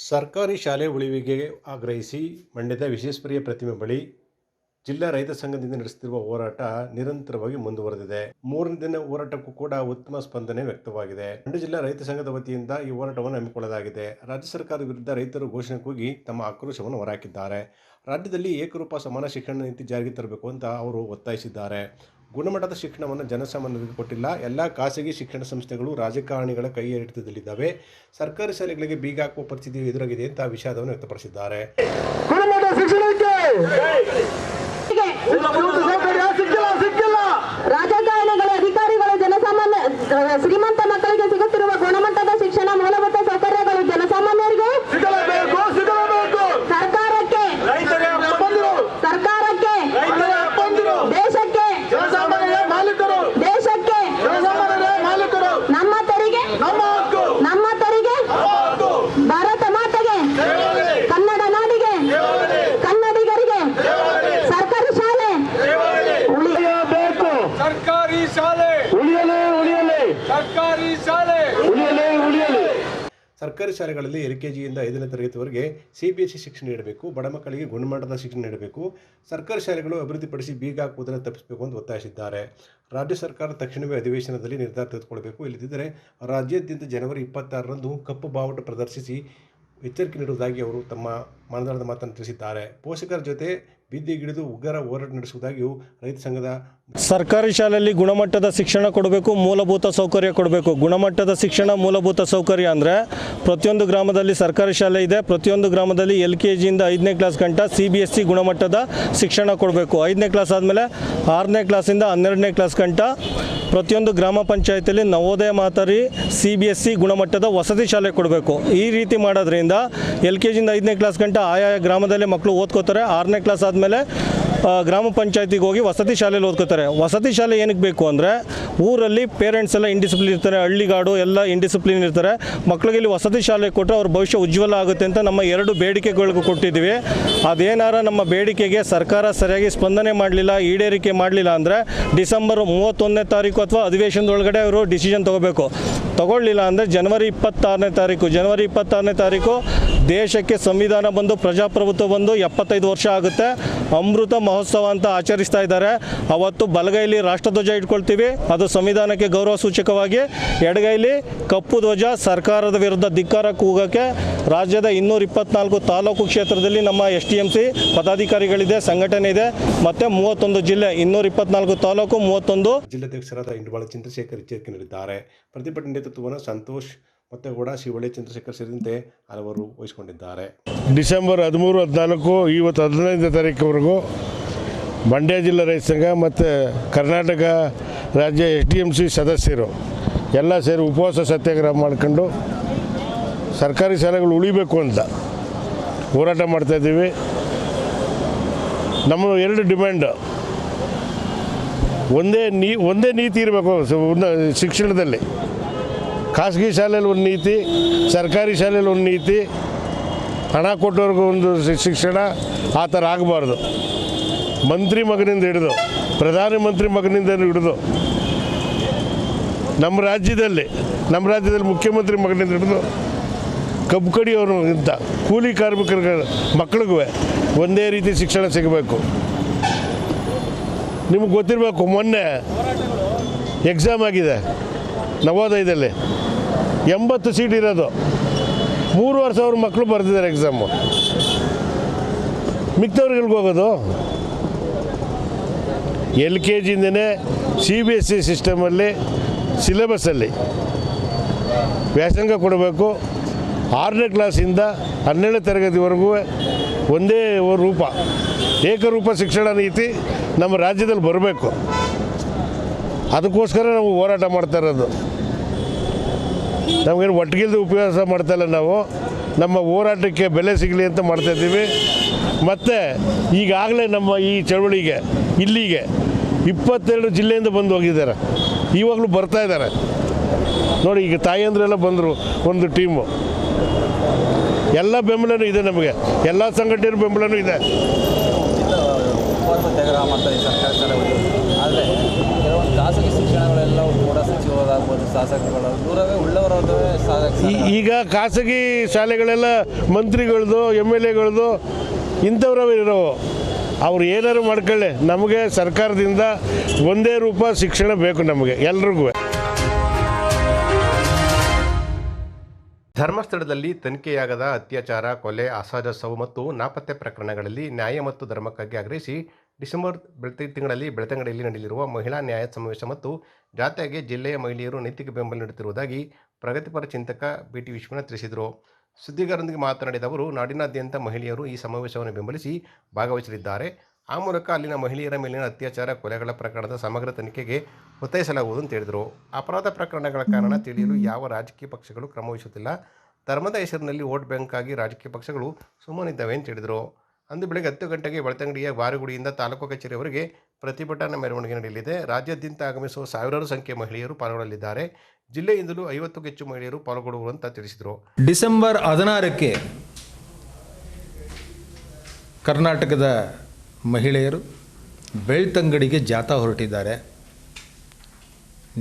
ಸರ್ಕಾರಿ ಶಾಲೆ ಉಳಿವಿಗೆ ಆಗ್ರಹಿಸಿ ಮಂಡ್ಯದ ವಿಶ್ವೇಶ್ವರಯ್ಯ ಪ್ರತಿಮೆ ಬಳಿ ಜಿಲ್ಲಾ ರೈತ ಸಂಘದಿಂದ ನಡೆಸುತ್ತಿರುವ ಹೋರಾಟ ನಿರಂತರವಾಗಿ ಮುಂದುವರೆದಿದೆ. ಮೂರನೇ ದಿನ ಹೋರಾಟಕ್ಕೂ ಕೂಡ ಉತ್ತಮ ಸ್ಪಂದನೆ ವ್ಯಕ್ತವಾಗಿದೆ. ಮಂಡ್ಯ ಜಿಲ್ಲಾ ರೈತ ಸಂಘದ ವತಿಯಿಂದ ಈ ಹೋರಾಟವನ್ನು ಹಮ್ಮಿಕೊಳ್ಳಲಾಗಿದೆ. ರಾಜ್ಯ ಸರ್ಕಾರದ ವಿರುದ್ಧ ರೈತರು ಘೋಷಣೆ ಕೂಗಿ ತಮ್ಮ ಆಕ್ರೋಶವನ್ನು ಹೊರಹಾಕಿದ್ದಾರೆ. ರಾಜ್ಯದಲ್ಲಿ ಏಕರೂಪ ಸಮಾನ ಶಿಕ್ಷಣ ನೀತಿ ಜಾರಿಗೆ ತರಬೇಕು ಅಂತ ಅವರು ಒತ್ತಾಯಿಸಿದ್ದಾರೆ. ಗುಣಮಟ್ಟದ ಶಿಕ್ಷಣವನ್ನು ಜನಸಾಮಾನ್ಯರಿಗೆ ಕೊಟ್ಟಿಲ್ಲ. ಎಲ್ಲ ಖಾಸಗಿ ಶಿಕ್ಷಣ ಸಂಸ್ಥೆಗಳು ರಾಜಕಾರಣಿಗಳ ಕೈ ಹಿಡಿತದಲ್ಲಿದ್ದಾವೆ. ಸರ್ಕಾರಿ ಶಾಲೆಗಳಿಗೆ ಬೀಗ ಹಾಕುವ ಪರಿಸ್ಥಿತಿ ಎದುರಾಗಿದೆ ಅಂತ ವಿಷಾದವನ್ನು ವ್ಯಕ್ತಪಡಿಸಿದ್ದಾರೆ. ರಾಜಕಾರಣಿಗಳ ಅಧಿಕಾರಿಗಳು ಜನಸಾಮಾನ್ಯ ಶ್ರೀಮಂತ ಮಕ್ಕಳಿಗೆ ಸಿಗುತ್ತಿರುವ ಗುಣಮಟ್ಟದ ಶಿಕ್ಷಣ ಮೂಲಭೂತ ಸೌಕರ್ಯಗಳು ಜನಸಾಮಾನ್ಯರಿಗೆ ಸಿಗಲೇಬೇಕು. ಸರ್ಕಾರಕ್ಕೆ ದೇಶಕ್ಕೆ ನಮ್ಮ ತೆರಿಗೆ ಭಾರತ ಮಾತೆಗೆ ಕನ್ನಡ ನಾಡಿಗೆ ಕನ್ನಡಿಗರಿಗೆ ಸರ್ಕಾರಿ ಶಾಲೆ ಉಳಿಯಬೇಕು. ಸರ್ಕಾರಿ ಶಾಲೆ ಸರ್ಕಾರಿ ಶಾಲೆಗಳಲ್ಲಿ LKGಯಿಂದ 5ನೇ ತರಗತಿವರೆಗೆ CBSE ಶಿಕ್ಷಣ ನೀಡಬೇಕು. ಬಡ ಮಕ್ಕಳಿಗೆ ಗುಣಮಟ್ಟದ ಶಿಕ್ಷಣ ನೀಡಬೇಕು. ಸರ್ಕಾರಿ ಶಾಲೆಗಳು ಅಭಿವೃದ್ಧಿಪಡಿಸಿ ಬೀಗ ಹಾಕುವುದನ್ನು ತಪ್ಪಿಸಬೇಕು ಎಂದು ಒತ್ತಾಯಿಸಿದ್ದಾರೆ. ರಾಜ್ಯ ಸರ್ಕಾರ ತಕ್ಷಣವೇ ಅಧಿವೇಶನದಲ್ಲಿ ನಿರ್ಧಾರ ತೆಗೆದುಕೊಳ್ಳಬೇಕು. ಇಲ್ಲದಿದ್ದರೆ ರಾಜ್ಯಾದ್ಯಂತ ಜನವರಿ 26ರಂದು ಕಪ್ಪು ಬಾವುಟ ಪ್ರದರ್ಶಿಸಿ ಎಚ್ಚರಿಕೆ ನೀಡುವುದಾಗಿ ಅವರು ತಮ್ಮ ಮನದಾಳದ ಮಾತನ್ನು ತಿಳಿಸಿದ್ದಾರೆ. ಪೋಷಕರ ಜೊತೆ ಬೀದಿಗಿಳಿದು ಉಗ್ರ ಹೋರಾಟ ನಡೆಸುವುದಾಗಿಯೂ ರೈತ ಸಂಘದ ಸರ್ಕಾರಿ ಶಾಲೆಯಲ್ಲಿ ಗುಣಮಟ್ಟದ ಶಿಕ್ಷಣ ಕೊಡಬೇಕು, ಮೂಲಭೂತ ಸೌಕರ್ಯ ಕೊಡಬೇಕು. ಗುಣಮಟ್ಟದ ಶಿಕ್ಷಣ, ಮೂಲಭೂತ ಸೌಕರ್ಯ ಅಂದರೆ ಪ್ರತಿಯೊಂದು ಗ್ರಾಮದಲ್ಲಿ ಸರ್ಕಾರಿ ಶಾಲೆ ಇದೆ. ಪ್ರತಿಯೊಂದು ಗ್ರಾಮದಲ್ಲಿ LKGಯಿಂದ 5ನೇ ಕ್ಲಾಸ್ ಗಂಟ CBSE ಗುಣಮಟ್ಟದ ಶಿಕ್ಷಣ ಕೊಡಬೇಕು. 5ನೇ ಕ್ಲಾಸ್ ಆದಮೇಲೆ 6ನೇ ಕ್ಲಾಸಿಂದ 12ನೇ ಕ್ಲಾಸ್ ಗಂಟ ಪ್ರತಿಯೊಂದು ಗ್ರಾಮ ಪಂಚಾಯತಿಯಲ್ಲಿ ನವೋದಯ ಮಾದರಿ CBSE ಗುಣಮಟ್ಟದ ವಸತಿ ಶಾಲೆ ಕೊಡಬೇಕು. ಈ ರೀತಿ ಮಾಡೋದ್ರಿಂದ LKGಯಿಂದ 5ನೇ ಕ್ಲಾಸ್ ಗಂಟ ಆಯಾ ಗ್ರಾಮದಲ್ಲೇ ಮಕ್ಕಳು ಓದ್ಕೋತಾರೆ. 6ನೇ ಕ್ಲಾಸ್ ಆದಮೇಲೆ ಗ್ರಾಮ ಪಂಚಾಯತಿಗೆ ಹೋಗಿ ವಸತಿ ಶಾಲೆಯಲ್ಲಿ ಓದ್ಕೋತಾರೆ. ವಸತಿ ಶಾಲೆ ಏನಕ್ಕೆ ಬೇಕು ಅಂದರೆ ಊರಲ್ಲಿ ಪೇರೆಂಟ್ಸ್ ಎಲ್ಲ ಇಂಡಿಸಿಪ್ಲಿನ್ ಇರ್ತಾರೆ, ಹಳ್ಳಿಗಾಡು ಎಲ್ಲ ಇಂಡಿಸಿಪ್ಲಿನ್ ಇರ್ತಾರೆ. ಮಕ್ಕಳಿಗೆ ಇಲ್ಲಿ ವಸತಿ ಶಾಲೆ ಕೊಟ್ಟರೆ ಅವ್ರ ಭವಿಷ್ಯ ಉಜ್ವಲ ಆಗುತ್ತೆ ಅಂತ ನಮ್ಮ 2 ಬೇಡಿಕೆಗಳಿಗೂ ಕೊಟ್ಟಿದ್ದೀವಿ. ಅದೇನಾರ ನಮ್ಮ ಬೇಡಿಕೆಗೆ ಸರ್ಕಾರ ಸರಿಯಾಗಿ ಸ್ಪಂದನೆ ಮಾಡಲಿಲ್ಲ, ಈಡೇರಿಕೆ ಮಾಡಲಿಲ್ಲ ಅಂದರೆ ಡಿಸೆಂಬರ್ 31ನೇ ತಾರೀಕು ಅಥವಾ ಅಧಿವೇಶನದೊಳಗಡೆ ಅವರು ಡಿಸಿಷನ್ ತಗೊಳ್ಳಿಲ್ಲ ಅಂದರೆ ಜನವರಿ 26ನೇ ತಾರೀಕು ದೇಶಕ್ಕೆ ಸಂವಿಧಾನ ಬಂದು ಪ್ರಜಾಪ್ರಭುತ್ವ ಬಂದು 75 ವರ್ಷ ಆಗುತ್ತೆ. ಅಮೃತ ಮಹೋತ್ಸವ ಅಂತ ಆಚರಿಸ್ತಾ ಇದ್ದಾರೆ. ಅವತ್ತು ಬಲಗೈಲಿ ರಾಷ್ಟ್ರಧ್ವಜ ಇಟ್ಕೊಳ್ತೀವಿ, ಅದು ಸಂವಿಧಾನಕ್ಕೆ ಗೌರವ ಸೂಚಕವಾಗಿ. ಎಡಗೈಲಿ ಕಪ್ಪು ಧ್ವಜ. ಸರ್ಕಾರದ ವಿರುದ್ಧ ಧಿಕ್ಕಾರ ಕೂಗಕ್ಕೆ ರಾಜ್ಯದ 224 ತಾಲೂಕು ಕ್ಷೇತ್ರದಲ್ಲಿ ನಮ್ಮ STMC ಪದಾಧಿಕಾರಿಗಳಿದೆ, ಸಂಘಟನೆ ಇದೆ. ಮತ್ತು 31 ಜಿಲ್ಲೆ, 224 ತಾಲೂಕು, 31 ಜಿಲ್ಲಾಧ್ಯಕ್ಷರಾದ ಇಂಡಬಾಳ ಚಂದ್ರಶೇಖರ್ ಎಚ್ಚರಿಕೆ ನೀಡಿದ್ದಾರೆ. ಪ್ರತಿಭಟನೆ ನೇತೃತ್ವವನ್ನು ಸಂತೋಷ್ ಮತ್ತೆ ಕೂಡ ಶಿವಳ್ಳಿ ಚಂದ್ರಶೇಖರ್ ಸೇರಿದಂತೆ ಹಲವರು ವಹಿಸಿಕೊಂಡಿದ್ದಾರೆ. ಡಿಸೆಂಬರ್ 13, 14 ಇವತ್ತು 15ನೇ ತಾರೀಕುವರೆಗೂ ಮಂಡ್ಯ ಜಿಲ್ಲಾ ರೈತ ಸಂಘ ಮತ್ತು ಕರ್ನಾಟಕ ರಾಜ್ಯ STMC ಸದಸ್ಯರು ಎಲ್ಲ ಸೇರಿ ಉಪವಾಸ ಸತ್ಯಾಗ್ರಹ ಮಾಡ್ಕೊಂಡು ಸರ್ಕಾರಿ ಶಾಲೆಗಳು ಉಳಿಬೇಕು ಅಂತ ಹೋರಾಟ ಮಾಡ್ತಾಯಿದ್ದೀವಿ. ನಮ್ಮ 2 ಡಿಮ್ಯಾಂಡ್, ಒಂದೇ ನೀತಿ ಇರಬೇಕು ಶಿಕ್ಷಣದಲ್ಲಿ. ಖಾಸಗಿ ಶಾಲೆಯಲ್ಲಿ ಒಂದು ನೀತಿ, ಸರ್ಕಾರಿ ಶಾಲೆಯಲ್ಲಿ ಒಂದು ನೀತಿ, ಹಣ ಕೊಟ್ಟವ್ರಿಗೂ ಒಂದು ಶಿಕ್ಷಣ, ಆ ಥರ ಆಗಬಾರ್ದು. ಮಂತ್ರಿ ಮಗನಿಂದ ಹಿಡಿದು ಪ್ರಧಾನಮಂತ್ರಿ ಮಗನಿಂದ ಹಿಡಿದು ನಮ್ಮ ರಾಜ್ಯದಲ್ಲಿ ಮುಖ್ಯಮಂತ್ರಿ ಮಗನಿಂದ ಹಿಡಿದು ಕಬ್ಬು ಕಡಿಯೋರ್ಗಿಂತ ಕೂಲಿ ಕಾರ್ಮಿಕರ ಮಕ್ಕಳಿಗೂ ಒಂದೇ ರೀತಿ ಶಿಕ್ಷಣ ಸಿಗಬೇಕು. ನಿಮಗೆ ಗೊತ್ತಿರಬೇಕು, ಮೊನ್ನೆ ಎಕ್ಸಾಮ್ ಆಗಿದೆ ನವೋದಯದಲ್ಲಿ, 80 ಸೀಟ್ ಇರೋದು, 3,500 ಮಕ್ಕಳು ಬರೆದಿದ್ದಾರೆ ಎಕ್ಸಾಮು. ಮಿಕ್ತವ್ರಿಗೆಲ್ಗೆ ಹೋಗೋದು? LKGಯಿಂದನೇ CBSE ಸಿಸ್ಟಮಲ್ಲಿ ಸಿಲೆಬಸ್ಸಲ್ಲಿ ವ್ಯಾಸಂಗ ಕೊಡಬೇಕು. 6ನೇ ಕ್ಲಾಸಿಂದ 12ನೇ ತರಗತಿವರೆಗೂ ಒಂದೇ ರೂಪ, ಏಕರೂಪ ಶಿಕ್ಷಣ ನೀತಿ ನಮ್ಮ ರಾಜ್ಯದಲ್ಲಿ ಬರಬೇಕು. ಅದಕ್ಕೋಸ್ಕರ ನಾವು ಹೋರಾಟ ಮಾಡ್ತಾ ಇರೋದು. ನಮಗೇನು ಒಟ್ಟಿಗಿಲ್ದು ಉಪವಾಸ ಮಾಡ್ತಾಯಿಲ್ಲ. ನಾವು ನಮ್ಮ ಹೋರಾಟಕ್ಕೆ ಬೆಲೆ ಸಿಗಲಿ ಅಂತ ಮಾಡ್ತಾಯಿದ್ದೀವಿ. ಮತ್ತು ಈಗಾಗಲೇ ನಮ್ಮ ಈ ಚಳವಳಿಗೆ ಇಲ್ಲಿಗೆ 22 ಜಿಲ್ಲೆಯಿಂದ ಬಂದು ಹೋಗಿದ್ದಾರೆ, ಇವಾಗಲೂ ಬರ್ತಾಯಿದ್ದಾರೆ ನೋಡಿ. ಈಗ ತಾಯಂದ್ರೆಲ್ಲ ಬಂದರು, ಒಂದು ಟೀಮು. ಎಲ್ಲ ಬೆಂಬಲನೂ ಇದೆ ನಮಗೆ, ಎಲ್ಲ ಸಂಘಟನೆ ಬೆಂಬಲನೂ ಇದೆ. ಆದರೆ ಕೆಲವೊಂದು ಖಾಸಗಿ ಶಿಕ್ಷಣಗಳೆಲ್ಲವೂ ಕೂಡ ಸಚಿವರಾಗ್ಬೋದು ಇರ್ಬೋದು ಶಾಸಕರುಗಳು ದೂರವೇ ಉಳ್ಳವರವೇ ಈಗ ಖಾಸಗಿ ಶಾಲೆಗಳೆಲ್ಲ ಮಂತ್ರಿಗಳದು MLAಗಳದು ಇಂಥವ್ರವೇ ಇರೋವು. ಅವ್ರು ಏನಾದ್ರು ಮಾಡ್ಕೊಳ್ಳಿ, ನಮಗೆ ಸರ್ಕಾರದಿಂದ ಒಂದೇ ರೂಪ ಶಿಕ್ಷಣ ಬೇಕು ನಮಗೆ ಎಲ್ರಿಗೂ. ಧರ್ಮಸ್ಥಳದಲ್ಲಿ ತನಿಖೆಯಾಗದ ಅತ್ಯಾಚಾರ, ಕೊಲೆ, ಅಸಹಜ ಸಾವು ಮತ್ತು ನಾಪತ್ತೆ ಪ್ರಕರಣಗಳಲ್ಲಿ ನ್ಯಾಯ ಮತ್ತು ಧರ್ಮಕ್ಕಾಗಿ ಆಗ್ರಹಿಸಿ ಡಿಸೆಂಬರ್ ತಿಂಗಳಲ್ಲಿ ಬೆಳ್ತಂಗಡಿಯಲ್ಲಿ ನಡೆಯಲಿರುವ ಮಹಿಳಾ ನ್ಯಾಯ ಸಮಾವೇಶ ಮತ್ತು ಜಾಥಾಗೆ ಜಿಲ್ಲೆಯ ಮಹಿಳೆಯರು ನೈತಿಕ ಬೆಂಬಲ ನೀಡುತ್ತಿರುವುದಾಗಿ ಪ್ರಗತಿಪರ ಚಿಂತಕ BT ವಿಶ್ವನಾಥ್ ತಿಳಿಸಿದರು. ಸುದ್ದಿಗಾರರೊಂದಿಗೆ ಮಾತನಾಡಿದ ಅವರು, ನಾಡಿನಾದ್ಯಂತ ಮಹಿಳೆಯರು ಈ ಸಮಾವೇಶವನ್ನು ಬೆಂಬಲಿಸಿ ಭಾಗವಹಿಸಲಿದ್ದಾರೆ. ಆ ಮೂಲಕ ಅಲ್ಲಿನ ಮಹಿಳೆಯರ ಮೇಲಿನ ಅತ್ಯಾಚಾರ, ಕೊಲೆಗಳ ಪ್ರಕರಣದ ಸಮಗ್ರ ತನಿಖೆಗೆ ಒತ್ತಾಯಿಸಲಾಗುವುದು ಅಂತ ಹೇಳಿದರು. ಅಪರಾಧ ಪ್ರಕರಣಗಳ ಕಾರಣ ತಿಳಿಯಲು ಯಾವ ರಾಜಕೀಯ ಪಕ್ಷಗಳು ಕ್ರಮ ವಹಿಸುತ್ತಿಲ್ಲ. ಧರ್ಮದ ಹೆಸರಿನಲ್ಲಿ ವೋಟ್ ಬ್ಯಾಂಕ್ ಆಗಿ ರಾಜಕೀಯ ಪಕ್ಷಗಳು ಸುಮ್ಮನಿದ್ದಾವೆ ಅಂತ ಹೇಳಿದರು. ಅಂದು ಬೆಳಗ್ಗೆ 10 ಗಂಟೆಗೆ ಬೆಳ್ತಂಗಡಿಯ ಬಾರುಗುಡಿಯಿಂದ ತಾಲೂಕು ಕಚೇರಿಯವರೆಗೆ ಪ್ರತಿಭಟನಾ ಮೆರವಣಿಗೆ ನಡೆಯಲಿದೆ. ರಾಜ್ಯಾದ್ಯಂತ ಆಗಮಿಸುವ ಸಾವಿರಾರು ಸಂಖ್ಯೆಯ ಮಹಿಳೆಯರು ಪಾಲ್ಗೊಳ್ಳಲಿದ್ದಾರೆ. ಜಿಲ್ಲೆಯಿಂದಲೂ 50ಕ್ಕೂ ಹೆಚ್ಚು ಮಹಿಳೆಯರು ಪಾಲ್ಗೊಳ್ಳುವಂತ ತಿಳಿಸಿದರು. ಡಿಸೆಂಬರ್ 16ಕ್ಕೆ ಕರ್ನಾಟಕದ ಮಹಿಳೆಯರು ಬೆಳ್ತಂಗಡಿಗೆ ಜಾಥಾ ಹೊರಟಿದ್ದಾರೆ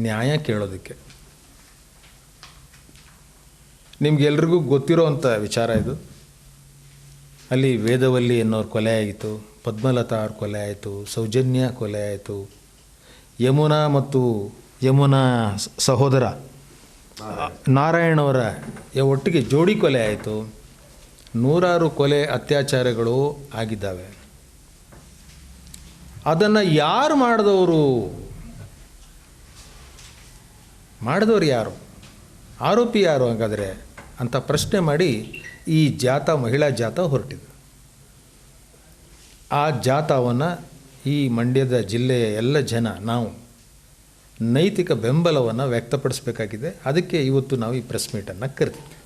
ನ್ಯಾಯ ಕೇಳೋದಕ್ಕೆ. ನಿಮಗೆಲ್ರಿಗೂ ಗೊತ್ತಿರೋವಂಥ ವಿಚಾರ ಇದು. ಅಲ್ಲಿ ವೇದವಲ್ಲಿ ಅನ್ನೋರು ಕೊಲೆ ಆಯಿತು, ಪದ್ಮಲತಾ ಅವ್ರ ಕೊಲೆ ಆಯಿತು, ಸೌಜನ್ಯ ಕೊಲೆ ಆಯಿತು, ಯಮುನಾ ಮತ್ತು ಯಮುನಾ ಸಹೋದರ ನಾರಾಯಣವರ ಒಟ್ಟಿಗೆ ಜೋಡಿ ಕೊಲೆ ಆಯಿತು. ನೂರಾರು ಕೊಲೆ ಅತ್ಯಾಚಾರಗಳು ಆಗಿದ್ದಾವೆ. ಅದನ್ನು ಯಾರು ಮಾಡಿದವರು ಯಾರು, ಆರೋಪಿ ಯಾರು ಹಾಗಾದರೆ ಅಂತ ಪ್ರಶ್ನೆ ಮಾಡಿ ಈ ಜಾಥಾ, ಮಹಿಳಾ ಜಾಥಾ ಹೊರಟಿದೆ. ಆ ಜಾಥಾವನ್ನು ಈ ಮಂಡ್ಯದ ಜಿಲ್ಲೆಯ ಎಲ್ಲ ಜನ ನಾವು ನೈತಿಕ ಬೆಂಬಲವನ್ನು ವ್ಯಕ್ತಪಡಿಸಬೇಕಾಗಿದೆ. ಅದಕ್ಕೆ ಇವತ್ತು ನಾವು ಈ ಪ್ರೆಸ್ ಮೀಟನ್ನು ಕರೆದಿದ್ವಿ.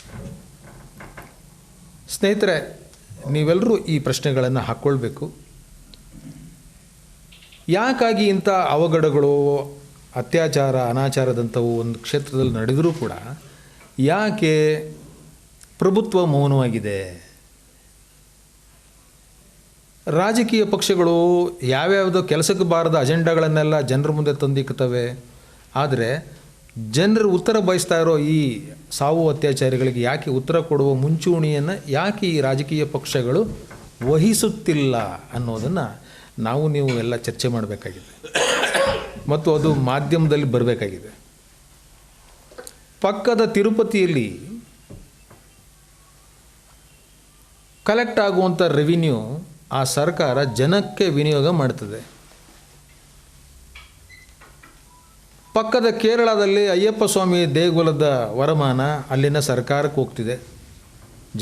ಸ್ನೇಹಿತರೆ, ನೀವೆಲ್ಲರೂ ಈ ಪ್ರಶ್ನೆಗಳನ್ನು ಹಾಕ್ಕೊಳ್ಬೇಕು. ಯಾಕಾಗಿ ಇಂಥ ಅವಘಡಗಳು, ಅತ್ಯಾಚಾರ, ಅನಾಚಾರದಂಥವು ಒಂದು ಕ್ಷೇತ್ರದಲ್ಲಿ ನಡೆದರೂ ಕೂಡ ಯಾಕೆ ಪ್ರಭುತ್ವ ಮೌನವಾಗಿದೆ? ರಾಜಕೀಯ ಪಕ್ಷಗಳು ಯಾವ್ಯಾವುದೋ ಕೆಲಸಕ್ಕೆ ಬಾರದ ಅಜೆಂಡಾಗಳನ್ನೆಲ್ಲ ಜನರ ಮುಂದೆ ತಂದಿಕ್ಕುತ್ತವೆ. ಆದರೆ ಜನರು ಉತ್ತರ ಬಯಸ್ತಾ ಇರೋ ಈ ಸಾವು ಅತ್ಯಾಚಾರಿಗಳಿಗೆ ಯಾಕೆ ಉತ್ತರ ಕೊಡುವ ಮುಂಚೂಣಿಯನ್ನು ಯಾಕೆ ಈ ರಾಜಕೀಯ ಪಕ್ಷಗಳು ವಹಿಸುತ್ತಿಲ್ಲ ಅನ್ನೋದನ್ನು ನಾವು ನೀವು ಎಲ್ಲ ಚರ್ಚೆ ಮಾಡಬೇಕಾಗಿದೆ ಮತ್ತು ಅದು ಮಾಧ್ಯಮದಲ್ಲಿ ಬರಬೇಕಾಗಿದೆ. ಪಕ್ಕದ ತಿರುಪತಿಯಲ್ಲಿ ಕಲೆಕ್ಟ್ ಆಗುವಂಥ ರೆವಿನ್ಯೂ ಆ ಸರ್ಕಾರ ಜನಕ್ಕೆ ವಿನಿಯೋಗ ಮಾಡ್ತದೆ. ಪಕ್ಕದ ಕೇರಳದಲ್ಲಿ ಅಯ್ಯಪ್ಪ ಸ್ವಾಮಿ ದೇಗುಲದ ವರಮಾನ ಅಲ್ಲಿನ ಸರ್ಕಾರಕ್ಕೆ ಹೋಗ್ತಿದೆ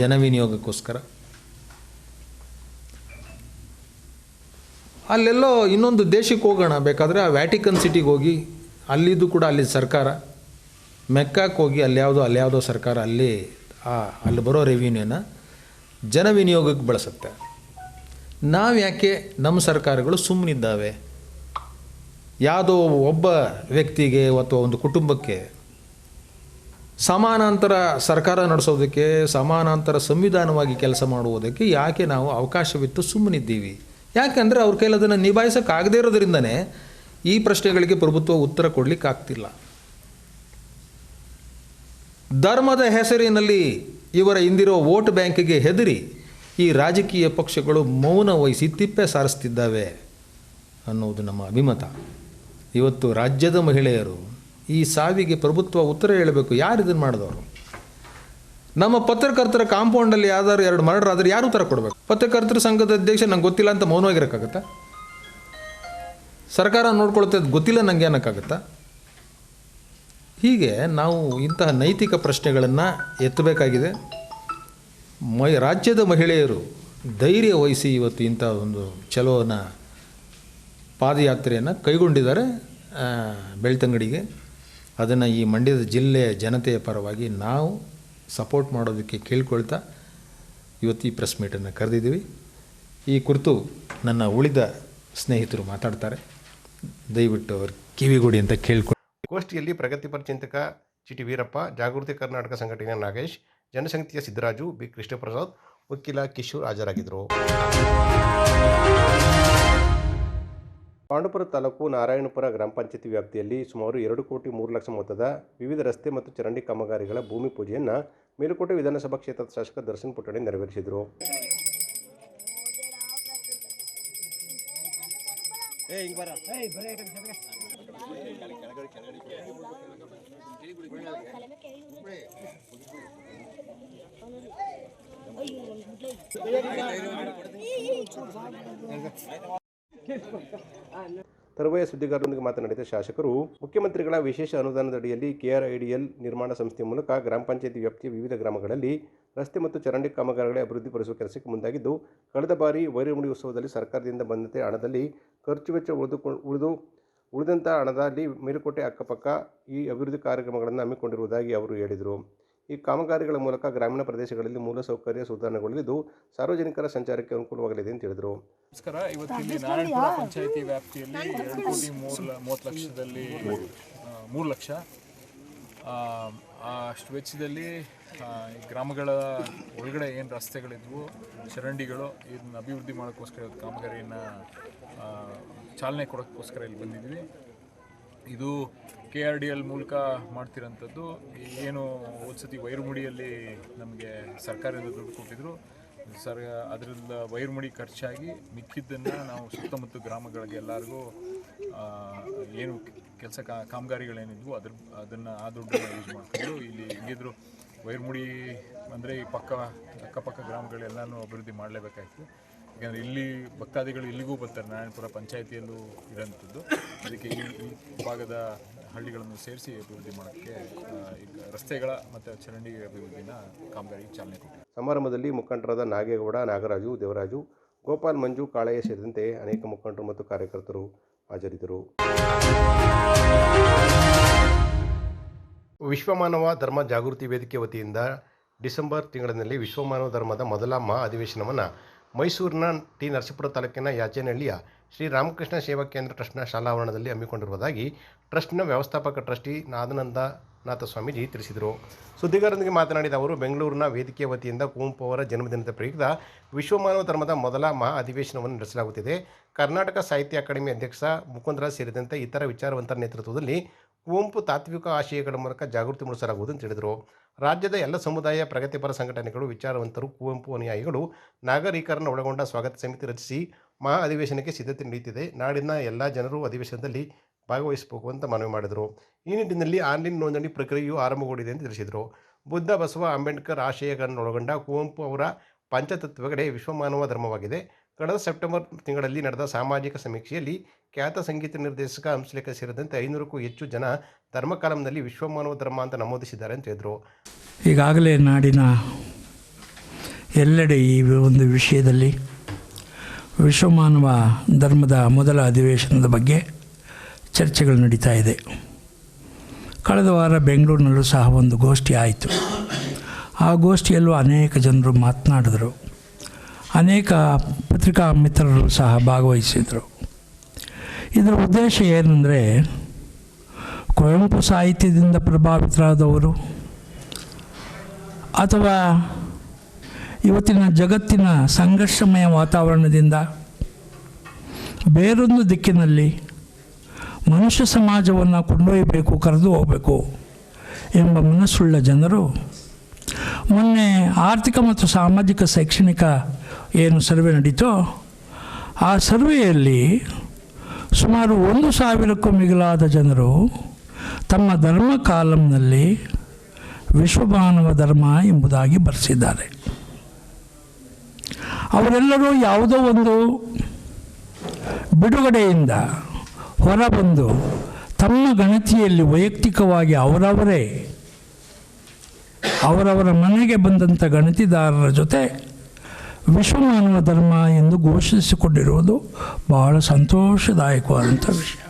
ಜನ ವಿನಿಯೋಗಕ್ಕೋಸ್ಕರ. ಅಲ್ಲೆಲ್ಲೋ ಇನ್ನೊಂದು ದೇಶಕ್ಕೆ ಹೋಗೋಣ ಬೇಕಾದರೆ ಆ ವ್ಯಾಟಿಕನ್ ಸಿಟಿಗೆ ಹೋಗಿ ಅಲ್ಲಿದ್ದು ಕೂಡ ಅಲ್ಲಿ ಸರ್ಕಾರ, ಮೆಕ್ಕಾಕ್ಕೆ ಹೋಗಿ ಅಲ್ಯಾವುದೋ ಸರ್ಕಾರ ಅಲ್ಲಿ ಬರೋ ರೆವಿನ್ಯೂನ ಜನ ವಿನಿಯೋಗಕ್ಕೆ ಬಳಸುತ್ತೆ. ನಾವು ಯಾಕೆ ನಮ್ಮ ಸರ್ಕಾರಗಳು ಸುಮ್ಮನಿದ್ದಾವೆ? ಯಾವುದೋ ಒಬ್ಬ ವ್ಯಕ್ತಿಗೆ ಅಥವಾ ಒಂದು ಕುಟುಂಬಕ್ಕೆ ಸಮಾನಾಂತರ ಸರ್ಕಾರ ನಡೆಸೋದಕ್ಕೆ, ಸಮಾನಾಂತರ ಸಂವಿಧಾನವಾಗಿ ಕೆಲಸ ಮಾಡುವುದಕ್ಕೆ ಯಾಕೆ ನಾವು ಅವಕಾಶವಿತ್ತು ಸುಮ್ಮನಿದ್ದೀವಿ? ಯಾಕೆಂದರೆ ಅವ್ರ ಕೈಲಿ ಅದನ್ನು ನಿಭಾಯಿಸೋಕ್ಕಾಗದೇ ಇರೋದ್ರಿಂದನೇ ಈ ಪ್ರಶ್ನೆಗಳಿಗೆ ಪ್ರಭುತ್ವ ಉತ್ತರ ಕೊಡಲಿಕ್ಕೆ ಆಗ್ತಿಲ್ಲ. ಧರ್ಮದ ಹೆಸರಿನಲ್ಲಿ ಇವರ ಇಂದಿರೋ ವೋಟ್ ಬ್ಯಾಂಕಿಗೆ ಹೆದರಿ ಈ ರಾಜಕೀಯ ಪಕ್ಷಗಳು ಮೌನ ವಹಿಸಿ ತಿಪ್ಪೆ ಸಾರಿಸ್ತಿದ್ದಾವೆ ಅನ್ನೋದು ನಮ್ಮ ಅಭಿಮತ. ಇವತ್ತು ರಾಜ್ಯದ ಮಹಿಳೆಯರು ಈ ಸಾವಿಗೆ ಪ್ರಭುತ್ವ ಉತ್ತರ ಹೇಳಬೇಕು. ಯಾರು ಇದನ್ನು ಮಾಡಿದವರು? ನಮ್ಮ ಪತ್ರಕರ್ತರ ಕಾಂಪೌಂಡಲ್ಲಿ ಯಾವ್ದಾದ್ರು 2 ಮರ್ಡರ್ ಆದರೆ ಯಾರು ಉತ್ತರ ಕೊಡಬೇಕು? ಪತ್ರಕರ್ತರ ಸಂಘದ ಅಧ್ಯಕ್ಷ ನಂಗೆ ಗೊತ್ತಿಲ್ಲ ಅಂತ ಮೌನವಾಗಿರೋಕ್ಕಾಗತ್ತಾ? ಸರ್ಕಾರ ನೋಡ್ಕೊಳ್ತದ್ದು ಗೊತ್ತಿಲ್ಲ ನನಗೆ ಅನ್ನೋಕ್ಕಾಗತ್ತಾ? ಹೀಗೆ ನಾವು ಇಂತಹ ನೈತಿಕ ಪ್ರಶ್ನೆಗಳನ್ನು ಎತ್ತಬೇಕಾಗಿದೆ. ರಾಜ್ಯದ ಮಹಿಳೆಯರು ಧೈರ್ಯ ವಹಿಸಿ ಇವತ್ತು ಇಂಥ ಒಂದು ಚಲೋನ ಪಾದಯಾತ್ರೆಯನ್ನು ಕೈಗೊಂಡಿದ್ದಾರೆ ಬೆಳ್ತಂಗಡಿಗೆ. ಅದನ್ನು ಈ ಮಂಡ್ಯದ ಜಿಲ್ಲೆಯ ಜನತೆಯ ಪರವಾಗಿ ನಾವು ಸಪೋರ್ಟ್ ಮಾಡೋದಕ್ಕೆ ಕೇಳ್ಕೊಳ್ತಾ ಇವತ್ತು ಈ ಪ್ರೆಸ್ ಮೀಟನ್ನು ಕರೆದಿದ್ದೀವಿ. ಈ ಕುರಿತು ನನ್ನ ಉಳಿದ ಸ್ನೇಹಿತರು ಮಾತಾಡ್ತಾರೆ, ದಯವಿಟ್ಟು ಅವ್ರ ಕಿವಿಗೊಡಿ ಅಂತ ಕೇಳ್ಕೊಂಡು. ಗೋಷ್ಠಿಯಲ್ಲಿ ಪ್ರಗತಿಪರ ಚಿಂತಕ GT ವೀರಪ್ಪ, ಜಾಗೃತಿ ಕರ್ನಾಟಕ ಸಂಘಟನೆಯ ನಾಗೇಶ್, ಜನಸಂಘಿಯ ಸಿದ್ದರಾಜು, B ಕೃಷ್ಣಪ್ರಸಾದ್, ವಕೀಲ ಕಿಶೋರ್ ಹಾಜರಾಗಿದ್ದರು. ಪಾಂಡವಪುರ ತಾಲೂಕು ನಾರಾಯಣಪುರ ಗ್ರಾಮ ಪಂಚಾಯತಿ ವ್ಯಾಪ್ತಿಯಲ್ಲಿ ಸುಮಾರು 2 ಕೋಟಿ 3 ಲಕ್ಷ ಮೊತ್ತದ ವಿವಿಧ ರಸ್ತೆ ಮತ್ತು ಚರಂಡಿ ಕಾಮಗಾರಿಗಳ ಭೂಮಿ ಪೂಜೆಯನ್ನು ಮೇಲುಕೋಟೆ ವಿಧಾನಸಭಾ ಕ್ಷೇತ್ರದ ಶಾಸಕ ದರ್ಶನ್ ಪುಟ್ಟಣೆ ನೆರವೇರಿಸಿದರು. ತರುವಾಯ ಸುದ್ದಿಗಾರರೊಂದಿಗೆ ಮಾತನಾಡಿದ ಶಾಸಕರು, ಮುಖ್ಯಮಂತ್ರಿಗಳ ವಿಶೇಷ ಅನುದಾನದಡಿಯಲ್ಲಿ KRIDL ನಿರ್ಮಾಣ ಸಂಸ್ಥೆ ಮೂಲಕ ಗ್ರಾಮ ಪಂಚಾಯತಿ ವ್ಯಾಪ್ತಿಯ ವಿವಿಧ ಗ್ರಾಮಗಳಲ್ಲಿ ರಸ್ತೆ ಮತ್ತು ಚರಂಡಿ ಕಾಮಗಾರಿಗಳ ಅಭಿವೃದ್ಧಿಪಡಿಸುವ ಕೆಲಸಕ್ಕೆ ಮುಂದಾಗಿದ್ದು, ಕಳೆದ ಬಾರಿ ವೈರಮುಡಿ ಉತ್ಸವದಲ್ಲಿ ಸರ್ಕಾರದಿಂದ ಬಂದಂತೆ ಹಣದಲ್ಲಿ ಖರ್ಚು ವೆಚ್ಚ ಉಳಿದಂಥ ಹಣದಲ್ಲಿ ಮೇಲುಕೋಟೆ ಅಕ್ಕಪಕ್ಕ ಈ ಅಭಿವೃದ್ಧಿ ಕಾರ್ಯಕ್ರಮಗಳನ್ನು ಹಮ್ಮಿಕೊಂಡಿರುವುದಾಗಿ ಅವರು ಹೇಳಿದರು. ಈ ಕಾಮಗಾರಿಗಳ ಮೂಲಕ ಗ್ರಾಮೀಣ ಪ್ರದೇಶಗಳಲ್ಲಿ ಮೂಲಸೌಕರ್ಯ ಸುಧಾರಣೆಗೊಳ್ಳಲಿದ್ದು ಸಾರ್ವಜನಿಕರ ಸಂಚಾರಕ್ಕೆ ಅನುಕೂಲವಾಗಲಿದೆ ಅಂತ ಹೇಳಿದರು. ನಮಸ್ಕಾರ. ಇವತ್ತಿಲ್ಲಿ ನಾರಾಯಣಪುರ ಪಂಚಾಯಿತಿ ವ್ಯಾಪ್ತಿಯಲ್ಲಿ 2 ಕೋಟಿ 30 ಲಕ್ಷದಲ್ಲಿ 3 ಲಕ್ಷ ಅಷ್ಟು ವೆಚ್ಚದಲ್ಲಿ ಈ ಗ್ರಾಮಗಳ ಒಳಗಡೆ ಏನು ರಸ್ತೆಗಳಿದ್ವು, ಚರಂಡಿಗಳು, ಇದನ್ನು ಅಭಿವೃದ್ಧಿ ಮಾಡೋಕ್ಕೋಸ್ಕರ ಇವತ್ತು ಕಾಮಗಾರಿಯನ್ನು ಚಾಲನೆ ಕೊಡೋಕ್ಕೋಸ್ಕರ ಇಲ್ಲಿ ಬಂದಿದ್ವಿ. ಇದು KRDL ಮೂಲಕ ಮಾಡ್ತಿರೋಂಥದ್ದು. ಏನು ಹೋದ್ಸತಿ ವೈರಮುಡಿಯಲ್ಲಿ ನಮಗೆ ಸರ್ಕಾರದಿಂದ ದುಡ್ಡು ಕೊಟ್ಟಿದ್ರು, ಅದರಿಂದ ವೈರಮುಡಿ ಖರ್ಚಾಗಿ ಮಿಕ್ಕಿದ್ದನ್ನು ನಾವು ಸುತ್ತಮುತ್ತ ಗ್ರಾಮಗಳಿಗೆ ಎಲ್ಲರಿಗೂ ಏನು ಕೆಲಸ ಕಾಮಗಾರಿಗಳೇನಿದ್ವು ಅದನ್ನು ಆ ದುಡ್ಡನ್ನು ಯೂಸ್ ಮಾಡ್ಕೊಂಡು ಇಲ್ಲಿ ಹೆಂಗಿದ್ರು ವೈರಮುಡಿ ಅಂದರೆ ಈ ಅಕ್ಕಪಕ್ಕ ಗ್ರಾಮಗಳೆಲ್ಲನೂ ಅಭಿವೃದ್ಧಿ ಮಾಡಲೇಬೇಕಾಯ್ತು. ಯಾಕಂದರೆ ಇಲ್ಲಿ ಭಕ್ತಾದಿಗಳು ಇಲ್ಲಿಗೂ ಬರ್ತಾರೆ, ನಾರಾಯಣಪುರ ಪಂಚಾಯಿತಿಯಲ್ಲೂ ಇರೋಂಥದ್ದು. ಅದಕ್ಕೆ ಈ ಭಾಗದ ಹಳ್ಳಿಗಳನ್ನು ಸೇರಿಸಿ ಅಭಿವೃದ್ಧಿ ಮಾಡೋಕ್ಕೆ ಈಗ ರಸ್ತೆಗಳ ಮತ್ತು ಚರಂಡಿ ಅಭಿವೃದ್ಧಿನ ಕಾಮಗಾರಿಗೆ ಚಾಲನೆ ಕೊಟ್ಟಿದೆ. ಸಮಾರಂಭದಲ್ಲಿ ಮುಖಂಡರಾದ ನಾಗೇಗೌಡ, ನಾಗರಾಜು, ದೇವರಾಜು, ಗೋಪಾಲ್, ಮಂಜು, ಕಾಳಯ್ಯ ಸೇರಿದಂತೆ ಅನೇಕ ಮುಖಂಡರು ಮತ್ತು ಕಾರ್ಯಕರ್ತರು ಹಾಜರಿದ್ದರು. ವಿಶ್ವಮಾನವ ಧರ್ಮ ಜಾಗೃತಿ ವೇದಿಕೆ ವತಿಯಿಂದ ಡಿಸೆಂಬರ್ ತಿಂಗಳಿನಲ್ಲಿ ವಿಶ್ವಮಾನವ ಧರ್ಮದ ಮೊದಲ ಮಹಾ ಅಧಿವೇಶನವನ್ನು ಮೈಸೂರಿನ ಟಿ. ನರಸೀಪುರ ತಾಲೂಕಿನ ಯಾಚೇನಹಳ್ಳಿಯ ಶ್ರೀ ರಾಮಕೃಷ್ಣ ಸೇವಾ ಕೇಂದ್ರ ಟ್ರಸ್ಟ್ನ ಶಾಲಾವರಣದಲ್ಲಿ ಹಮ್ಮಿಕೊಂಡಿರುವುದಾಗಿ ಟ್ರಸ್ಟ್ನ ವ್ಯವಸ್ಥಾಪಕ ಟ್ರಸ್ಟಿ ನಾದನಂದನಾಥ ಸ್ವಾಮೀಜಿ ತಿಳಿಸಿದರು. ಸುದ್ದಿಗಾರರೊಂದಿಗೆ ಮಾತನಾಡಿದ ಅವರು, ಬೆಂಗಳೂರಿನ ವೇದಿಕೆ ವತಿಯಿಂದ ಕುವೆಂಪು ಅವರ ಜನ್ಮದಿನದ ಪ್ರಯುಕ್ತ ವಿಶ್ವಮಾನವ ಧರ್ಮದ ಮೊದಲ ಮಹಾ ಅಧಿವೇಶನವನ್ನು ನಡೆಸಲಾಗುತ್ತಿದೆ. ಕರ್ನಾಟಕ ಸಾಹಿತ್ಯ ಅಕಾಡೆಮಿ ಅಧ್ಯಕ್ಷ ಮುಕುಂದರಾಜ್ ಸೇರಿದಂತೆ ಇತರ ವಿಚಾರವಂತರ ನೇತೃತ್ವದಲ್ಲಿ ಕುವೆಂಪು ತಾತ್ವಿಕ ಆಶಯಗಳ ಮೂಲಕ ಜಾಗೃತಿ ಮೂಡಿಸಲಾಗುವುದು ಎಂದು ಹೇಳಿದರು. ರಾಜ್ಯದ ಎಲ್ಲ ಸಮುದಾಯ ಪ್ರಗತಿಪರ ಸಂಘಟನೆಗಳು, ವಿಚಾರವಂತರು, ಕುವೆಂಪು ಅನುಯಾಯಿಗಳು, ನಾಗರಿಕರನ್ನು ಒಳಗೊಂಡ ಸ್ವಾಗತ ಸಮಿತಿ ರಚಿಸಿ ಮಹಾ ಅಧಿವೇಶನಕ್ಕೆ ಸಿದ್ಧತೆ ನಡೆಯುತ್ತಿದೆ. ನಾಡಿನ ಎಲ್ಲ ಜನರು ಅಧಿವೇಶನದಲ್ಲಿ ಭಾಗವಹಿಸಬೇಕು ಅಂತ ಮನವಿ ಮಾಡಿದರು. ಈ ನಿಟ್ಟಿನಲ್ಲಿ ಆನ್ಲೈನ್ ನೋಂದಣಿ ಪ್ರಕ್ರಿಯೆಯು ಆರಂಭಗೊಂಡಿದೆ ಎಂದು ತಿಳಿಸಿದರು. ಬುದ್ಧ, ಬಸವ, ಅಂಬೇಡ್ಕರ್ ಆಶಯಗಳನ್ನು ಒಳಗೊಂಡ ಕುವೆಂಪು ಅವರ ಪಂಚತತ್ವಗಳೇ ವಿಶ್ವಮಾನವ ಧರ್ಮವಾಗಿದೆ. ಕಳೆದ ಸೆಪ್ಟೆಂಬರ್ ತಿಂಗಳಲ್ಲಿ ನಡೆದ ಸಾಮಾಜಿಕ ಸಮೀಕ್ಷೆಯಲ್ಲಿ ಖ್ಯಾತ ಸಂಗೀತ ನಿರ್ದೇಶಕ ಹಂಸಲೇಖ ಸೇರಿದಂತೆ 500ಕ್ಕೂ ಹೆಚ್ಚು ಜನ ಧರ್ಮ ಕಾಲಂನಲ್ಲಿ ವಿಶ್ವಮಾನವ ಧರ್ಮ ಅಂತ ನಮೂದಿಸಿದ್ದಾರೆ ಅಂತ ಹೇಳಿದರು. ಈಗಾಗಲೇ ನಾಡಿನ ಎಲ್ಲೆಡೆ ಈ ಒಂದು ವಿಷಯದಲ್ಲಿ ವಿಶ್ವಮಾನವ ಧರ್ಮದ ಮೊದಲ ಅಧಿವೇಶನದ ಬಗ್ಗೆ ಚರ್ಚೆಗಳು ನಡೀತಾ ಇದೆ. ಕಳೆದ ವಾರ ಬೆಂಗಳೂರಿನಲ್ಲೂ ಸಹ ಒಂದು ಗೋಷ್ಠಿ ಆಯಿತು. ಆ ಗೋಷ್ಠಿಯಲ್ಲೂ ಅನೇಕ ಜನರು ಮಾತನಾಡಿದರು. ಅನೇಕ ಪತ್ರಿಕಾ ಮಿತ್ರರು ಸಹ ಭಾಗವಹಿಸಿದರು. ಇದರ ಉದ್ದೇಶ ಏನಂದರೆ, ಕುವೆಂಪು ಸಾಹಿತ್ಯದಿಂದ ಪ್ರಭಾವಿತರಾದವರು ಅಥವಾ ಇವತ್ತಿನ ಜಗತ್ತಿನ ಸಂಘರ್ಷಮಯ ವಾತಾವರಣದಿಂದ ಬೇರೊಂದು ದಿಕ್ಕಿನಲ್ಲಿ ಮನುಷ್ಯ ಸಮಾಜವನ್ನು ಕೊಂಡೊಯ್ಯಬೇಕು, ಕರೆದು ಹೋಗಬೇಕು ಎಂಬ ಮನಸ್ಸುಳ್ಳ ಜನರು ಮೊನ್ನೆ ಆರ್ಥಿಕ ಮತ್ತು ಸಾಮಾಜಿಕ ಶೈಕ್ಷಣಿಕ ಏನು ಸರ್ವೆ ನಡೀತೋ ಆ ಸರ್ವೆಯಲ್ಲಿ ಸುಮಾರು 1,000ಕ್ಕೂ ಮಿಗಿಲಾದ ಜನರು ತಮ್ಮ ಧರ್ಮ ಕಾಲಂನಲ್ಲಿ ವಿಶ್ವಮಾನವ ಧರ್ಮ ಎಂಬುದಾಗಿ ಬರೆಸಿದ್ದಾರೆ. ಅವರೆಲ್ಲರೂ ಯಾವುದೋ ಒಂದು ಬಿಡುಗಡೆಯಿಂದ ಹೊರಬಂದು ತಮ್ಮ ಗಣತಿಯಲ್ಲಿ ವೈಯಕ್ತಿಕವಾಗಿ ಅವರವರ ಮನೆಗೆ ಬಂದಂಥ ಗಣತಿದಾರರ ಜೊತೆ ವಿಶ್ವಮಾನವ ಧರ್ಮ ಎಂದು ಘೋಷಿಸಿಕೊಂಡಿರುವುದು ಬಹಳ ಸಂತೋಷದಾಯಕವಾದಂಥ ವಿಷಯ.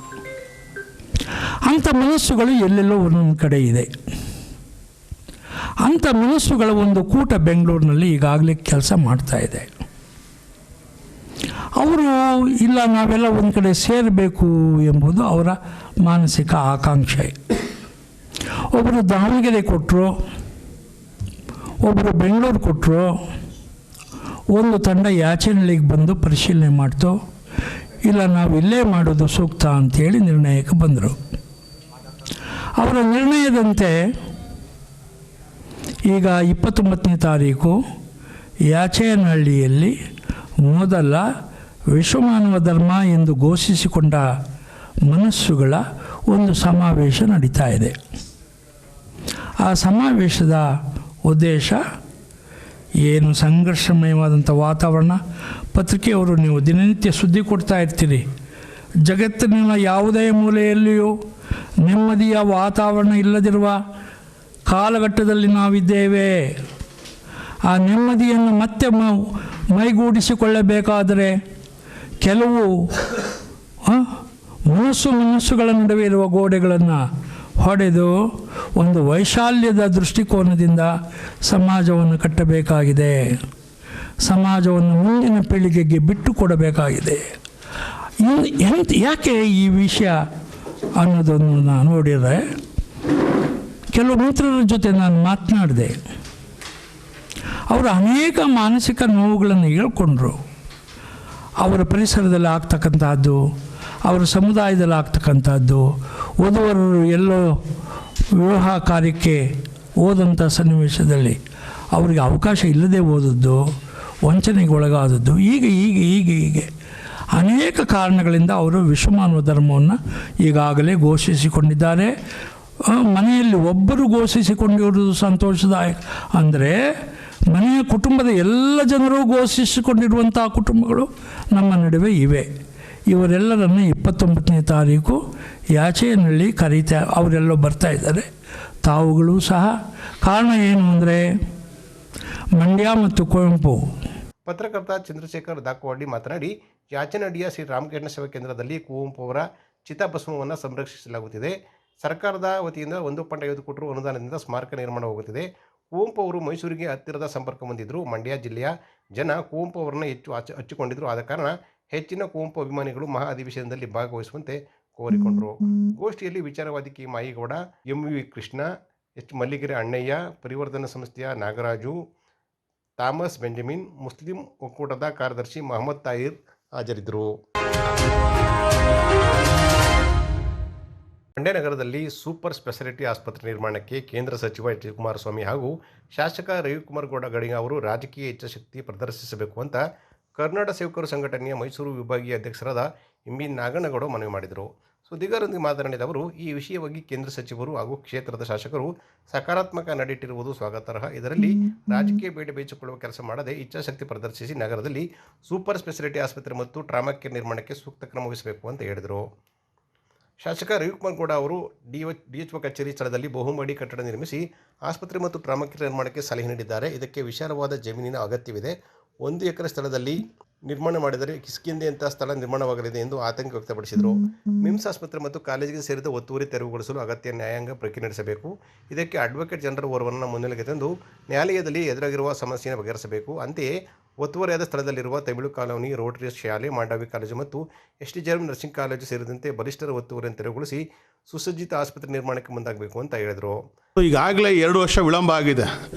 ಅಂಥ ಮನಸ್ಸುಗಳು ಎಲ್ಲೆಲ್ಲೋ ಒಂದೊಂದು ಕಡೆ ಇದೆ. ಅಂಥ ಮನಸ್ಸುಗಳ ಒಂದು ಕೂಟ ಬೆಂಗಳೂರಿನಲ್ಲಿ ಈಗಾಗಲೇ ಕೆಲಸ ಮಾಡ್ತಾ ಇದೆ. ಅವರು ಇಲ್ಲ, ನಾವೆಲ್ಲ ಒಂದು ಕಡೆ ಸೇರಬೇಕು ಎಂಬುದು ಅವರ ಮಾನಸಿಕ ಆಕಾಂಕ್ಷೆ. ಒಬ್ಬರು ದಾವಣಗೆರೆ ಕೊಟ್ಟರು, ಒಬ್ಬರು ಬೆಂಗಳೂರು ಕೊಟ್ಟರು, ಒಂದು ತಂಡ ಯಾಚನಹಳ್ಳಿಗೆ ಬಂದು ಪರಿಶೀಲನೆ ಮಾಡ್ತು. ಇಲ್ಲ ನಾವು ಇಲ್ಲೇ ಮಾಡೋದು ಸೂಕ್ತ ಅಂಥೇಳಿ ನಿರ್ಣಯಕ್ಕೆ ಬಂದರು. ಅವರ ನಿರ್ಣಯದಂತೆ ಈಗ 29ನೇ ತಾರೀಕು ಯಾಚೇನಹಳ್ಳಿಯಲ್ಲಿ ಮೊದಲ ವಿಶ್ವಮಾನವ ಧರ್ಮ ಎಂದು ಘೋಷಿಸಿಕೊಂಡ ಮನಸ್ಸುಗಳ ಒಂದು ಸಮಾವೇಶ ನಡೀತಾ ಇದೆ. ಆ ಸಮಾವೇಶದ ಉದ್ದೇಶ ಏನು, ಸಂಘರ್ಷಮಯವಾದಂಥ ವಾತಾವರಣ. ಪತ್ರಿಕೆಯವರು ನೀವು ದಿನನಿತ್ಯ ಸುದ್ದಿ ಕೊಡ್ತಾ ಇರ್ತೀರಿ, ಜಗತ್ತಿನ ಯಾವುದೇ ಮೂಲೆಯಲ್ಲಿಯೂ ನೆಮ್ಮದಿಯ ವಾತಾವರಣ ಇಲ್ಲದಿರುವ ಕಾಲಘಟ್ಟದಲ್ಲಿ ನಾವಿದ್ದೇವೆ. ಆ ನೆಮ್ಮದಿಯನ್ನು ಮತ್ತೆ ಮೈಗೂಡಿಸಿಕೊಳ್ಳಬೇಕಾದರೆ ಕೆಲವು ಮನಸ್ಸುಗಳ ನಡುವೆ ಇರುವ ಗೋಡೆಗಳನ್ನು ಹೊಡೆದು ಒಂದು ವೈಶಾಲ್ಯದ ದೃಷ್ಟಿಕೋನದಿಂದ ಸಮಾಜವನ್ನು ಕಟ್ಟಬೇಕಾಗಿದೆ. ಸಮಾಜವನ್ನು ಮುಂದಿನ ಪೀಳಿಗೆಗೆ ಬಿಟ್ಟು ಕೊಡಬೇಕಾಗಿದೆ. ಯಾಕೆ ಈ ವಿಷಯ ಅನ್ನೋದನ್ನು ನಾನು ನೋಡಿದರೆ, ಕೆಲವು ಮಿತ್ರರ ಜೊತೆ ನಾನು ಮಾತನಾಡಿದೆ. ಅವರು ಅನೇಕ ಮಾನಸಿಕ ನೋವುಗಳನ್ನು ಹೇಳ್ಕೊಂಡ್ರು. ಅವರ ಪರಿಸರದಲ್ಲಿ ಆಗ್ತಕ್ಕಂಥದ್ದು, ಅವರ ಸಮುದಾಯದಲ್ಲಿ ಆಗ್ತಕ್ಕಂಥದ್ದು, ವಧುವರರು ಎಲ್ಲೋ ವಿವಾಹ ಕಾರ್ಯಕ್ಕೆ ಹೋದಂಥ ಸನ್ನಿವೇಶದಲ್ಲಿ ಅವರಿಗೆ ಅವಕಾಶ ಇಲ್ಲದೆ ಓದದ್ದು, ವಂಚನೆಗೆ ಒಳಗಾದದ್ದು, ಹೀಗೆ ಅನೇಕ ಕಾರಣಗಳಿಂದ ಅವರು ವಿಶ್ವಮಾನವ ಧರ್ಮವನ್ನು ಈಗಾಗಲೇ ಘೋಷಿಸಿಕೊಂಡಿದ್ದಾರೆ. ಮನೆಯಲ್ಲಿ ಒಬ್ಬರು ಘೋಷಿಸಿಕೊಂಡಿರುವುದು ಸಂತೋಷದಾಯಕ. ಅಂದರೆ ಮನೆಯ ಕುಟುಂಬದ ಎಲ್ಲ ಜನರು ಘೋಷಿಸಿಕೊಂಡಿರುವಂಥ ಕುಟುಂಬಗಳು ನಮ್ಮ ನಡುವೆ ಇವೆ. ಇವರೆಲ್ಲರನ್ನು 29ನೇ ತಾರೀಕು ಯಾಚೇನಹಳ್ಳಿ ಅವರೆಲ್ಲೋ ಬರ್ತಾ ಇದ್ದಾರೆ, ತಾವುಗಳು ಸಹ. ಕಾರಣ ಏನು ಅಂದರೆ ಮಂಡ್ಯ ಮತ್ತು ಕುವೆಂಪು. ಪತ್ರಕರ್ತ ಚಂದ್ರಶೇಖರ್ ದಾಕವಾಡಿ ಮಾತನಾಡಿ, ಯಾಚನಹಳ್ಳಿಯ ಶ್ರೀ ರಾಮಕೃಷ್ಣ ಸೇವಾ ಕೇಂದ್ರದಲ್ಲಿ ಕುವೆಂಪು ಅವರ ಚಿತಾಭಸ್ಮವನ್ನು ಸಂರಕ್ಷಿಸಲಾಗುತ್ತಿದೆ. ಸರ್ಕಾರದ ವತಿಯಿಂದ 1.5 ಕೋಟಿ ರು ಅನುದಾನದಿಂದ ಸ್ಮಾರಕ ನಿರ್ಮಾಣವಾಗುತ್ತಿದೆ. ಕುವೆಂಪು ಅವರು ಮೈಸೂರಿಗೆ ಹತ್ತಿರದ ಸಂಪರ್ಕ ಹೊಂದಿದ್ದರು. ಮಂಡ್ಯ ಜಿಲ್ಲೆಯ ಜನ ಕುವೆಂಪು ಅವರನ್ನು ಹೆಚ್ಚು ಹಚ್ಚಿಕೊಂಡಿದ್ದರು. ಆದ ಕಾರಣ ಹೆಚ್ಚಿನ ಕುವೆಂಪು ಅಭಿಮಾನಿಗಳು ಮಹಾ ಅಧಿವೇಶನದಲ್ಲಿ ಭಾಗವಹಿಸುವಂತೆ ಕೋರಿಕೊಂಡರು. ಗೋಷ್ಠಿಯಲ್ಲಿ ವಿಚಾರವಾದಿ K Mayigowda, MV Krishna, H Malligere Annayya, ಪರಿವರ್ಧನಾ ಸಂಸ್ಥೆಯ ನಾಗರಾಜು, ಥಾಮಸ್ ಬೆಂಜಮಿನ್, ಮುಸ್ಲಿಂ ಒಕ್ಕೂಟದ ಕಾರ್ಯದರ್ಶಿ ಮಹಮ್ಮದ್ ತಾಹಿರ್ ಹಾಜರಿದ್ದರು. ಮಂಡ್ಯ ನಗರದಲ್ಲಿ ಸೂಪರ್ ಸ್ಪೆಷಾಲಿಟಿ ಆಸ್ಪತ್ರೆ ನಿರ್ಮಾಣಕ್ಕೆ ಕೇಂದ್ರ ಸಚಿವ ಎಚ್ ಡಿ ಕುಮಾರಸ್ವಾಮಿ ಹಾಗೂ ಶಾಸಕ ರವಿಕುಮಾರ್ ಗೌಡ ಗಡಿಗ ಅವರು ರಾಜಕೀಯ ಇಚ್ಛಾಶಕ್ತಿ ಪ್ರದರ್ಶಿಸಬೇಕು ಅಂತ ಕರ್ನಾಟಕ ಸೇವಕರು ಸಂಘಟನೆಯ ಮೈಸೂರು ವಿಭಾಗೀಯ ಅಧ್ಯಕ್ಷರಾದ MB ನಾಗನಗೌಡ ಮನವಿ ಮಾಡಿದರು. ಸುದ್ದಿಗಾರರೊಂದಿಗೆ ಮಾತನಾಡಿದ ಅವರು, ಈ ವಿಷಯವಾಗಿ ಕೇಂದ್ರ ಸಚಿವರು ಹಾಗೂ ಕ್ಷೇತ್ರದ ಶಾಸಕರು ಸಕಾರಾತ್ಮಕ ನಡೆಯಿಟ್ಟಿರುವುದು ಸ್ವಾಗತಾರ್ಹ. ಇದರಲ್ಲಿ ರಾಜಕೀಯ ಬೇಡ ಬೇಚಿಕೊಳ್ಳುವ ಕೆಲಸ ಮಾಡದೆ ಇಚ್ಛಾಶಕ್ತಿ ಪ್ರದರ್ಶಿಸಿ ನಗರದಲ್ಲಿ ಸೂಪರ್ ಸ್ಪೆಷಾಲಿಟಿ ಆಸ್ಪತ್ರೆ ಮತ್ತು ಟ್ರಾಮಾ ಕೇರ್ ನಿರ್ಮಾಣಕ್ಕೆ ಸೂಕ್ತ ಕ್ರಮ ವಹಿಸಬೇಕು ಅಂತ ಹೇಳಿದರು. ಶಾಸಕ ರವಿಕುಮಾರ್ ಗೌಡ ಅವರು DHO ಕಚೇರಿ ಸ್ಥಳದಲ್ಲಿ ಬಹುಮಹಡಿ ಕಟ್ಟಡ ನಿರ್ಮಿಸಿ ಆಸ್ಪತ್ರೆ ಮತ್ತು ಟ್ರಾಮಾ ಕೇರ್ ನಿರ್ಮಾಣಕ್ಕೆ ಸಲಹೆ ನೀಡಿದ್ದಾರೆ. ಇದಕ್ಕೆ ವಿಶಾಲವಾದ ಜಮೀನಿನ ಅಗತ್ಯವಿದೆ. 1 ಎಕರೆ ಸ್ಥಳದಲ್ಲಿ ನಿರ್ಮಾಣ ಮಾಡಿದರೆ ಕಿಷ್ಕಿಂಧೆಯಂಥ ಸ್ಥಳ ನಿರ್ಮಾಣವಾಗಲಿದೆ ಎಂದು ಆತಂಕ ವ್ಯಕ್ತಪಡಿಸಿದರು. ಮಿಮ್ಸ್ ಆಸ್ಪತ್ರೆ ಮತ್ತು ಕಾಲೇಜಿಗೆ ಸೇರಿದ ಒತ್ತುವರಿ ತೆರವುಗೊಳಿಸಲು ಅಗತ್ಯ ನ್ಯಾಯಾಂಗ ಪ್ರಕ್ರಿಯೆ ನಡೆಸಬೇಕು. ಇದಕ್ಕೆ ಅಡ್ವೊಕೇಟ್ ಜನರಲ್ ಓರ್ವರನ್ನು ಮುನ್ನೆಲೆಗೆ ತಂದು ನ್ಯಾಯಾಲಯದಲ್ಲಿ ಎದುರಾಗಿರುವ ಸಮಸ್ಯೆಯನ್ನು ಬಗೆಹರಿಸಬೇಕು. ಅಂತೆಯೇ ಒತ್ತುವರಿಯಾದ ಸ್ಥಳದಲ್ಲಿರುವ ತಮಿಳು ಕಾಲೋನಿ, ರೋಟರಿ ಶಾಲೆ, ಮಾಂಡವಿ ಕಾಲೇಜು ಮತ್ತು STJM ನರ್ಸಿಂಗ್ ಕಾಲೇಜು ಸೇರಿದಂತೆ ಬಲಿಷ್ಠರ ಒತ್ತುವರಿಯನ್ನು ತೆರವುಗೊಳಿಸಿ ಸುಸಜ್ಜಿತ ಆಸ್ಪತ್ರೆ ನಿರ್ಮಾಣಕ್ಕೆ ಮುಂದಾಗಬೇಕು ಅಂತ ಹೇಳಿದರು. ಈಗಾಗಲೇ 2 ವರ್ಷ ವಿಳಂಬ ಆಗಿದೆ.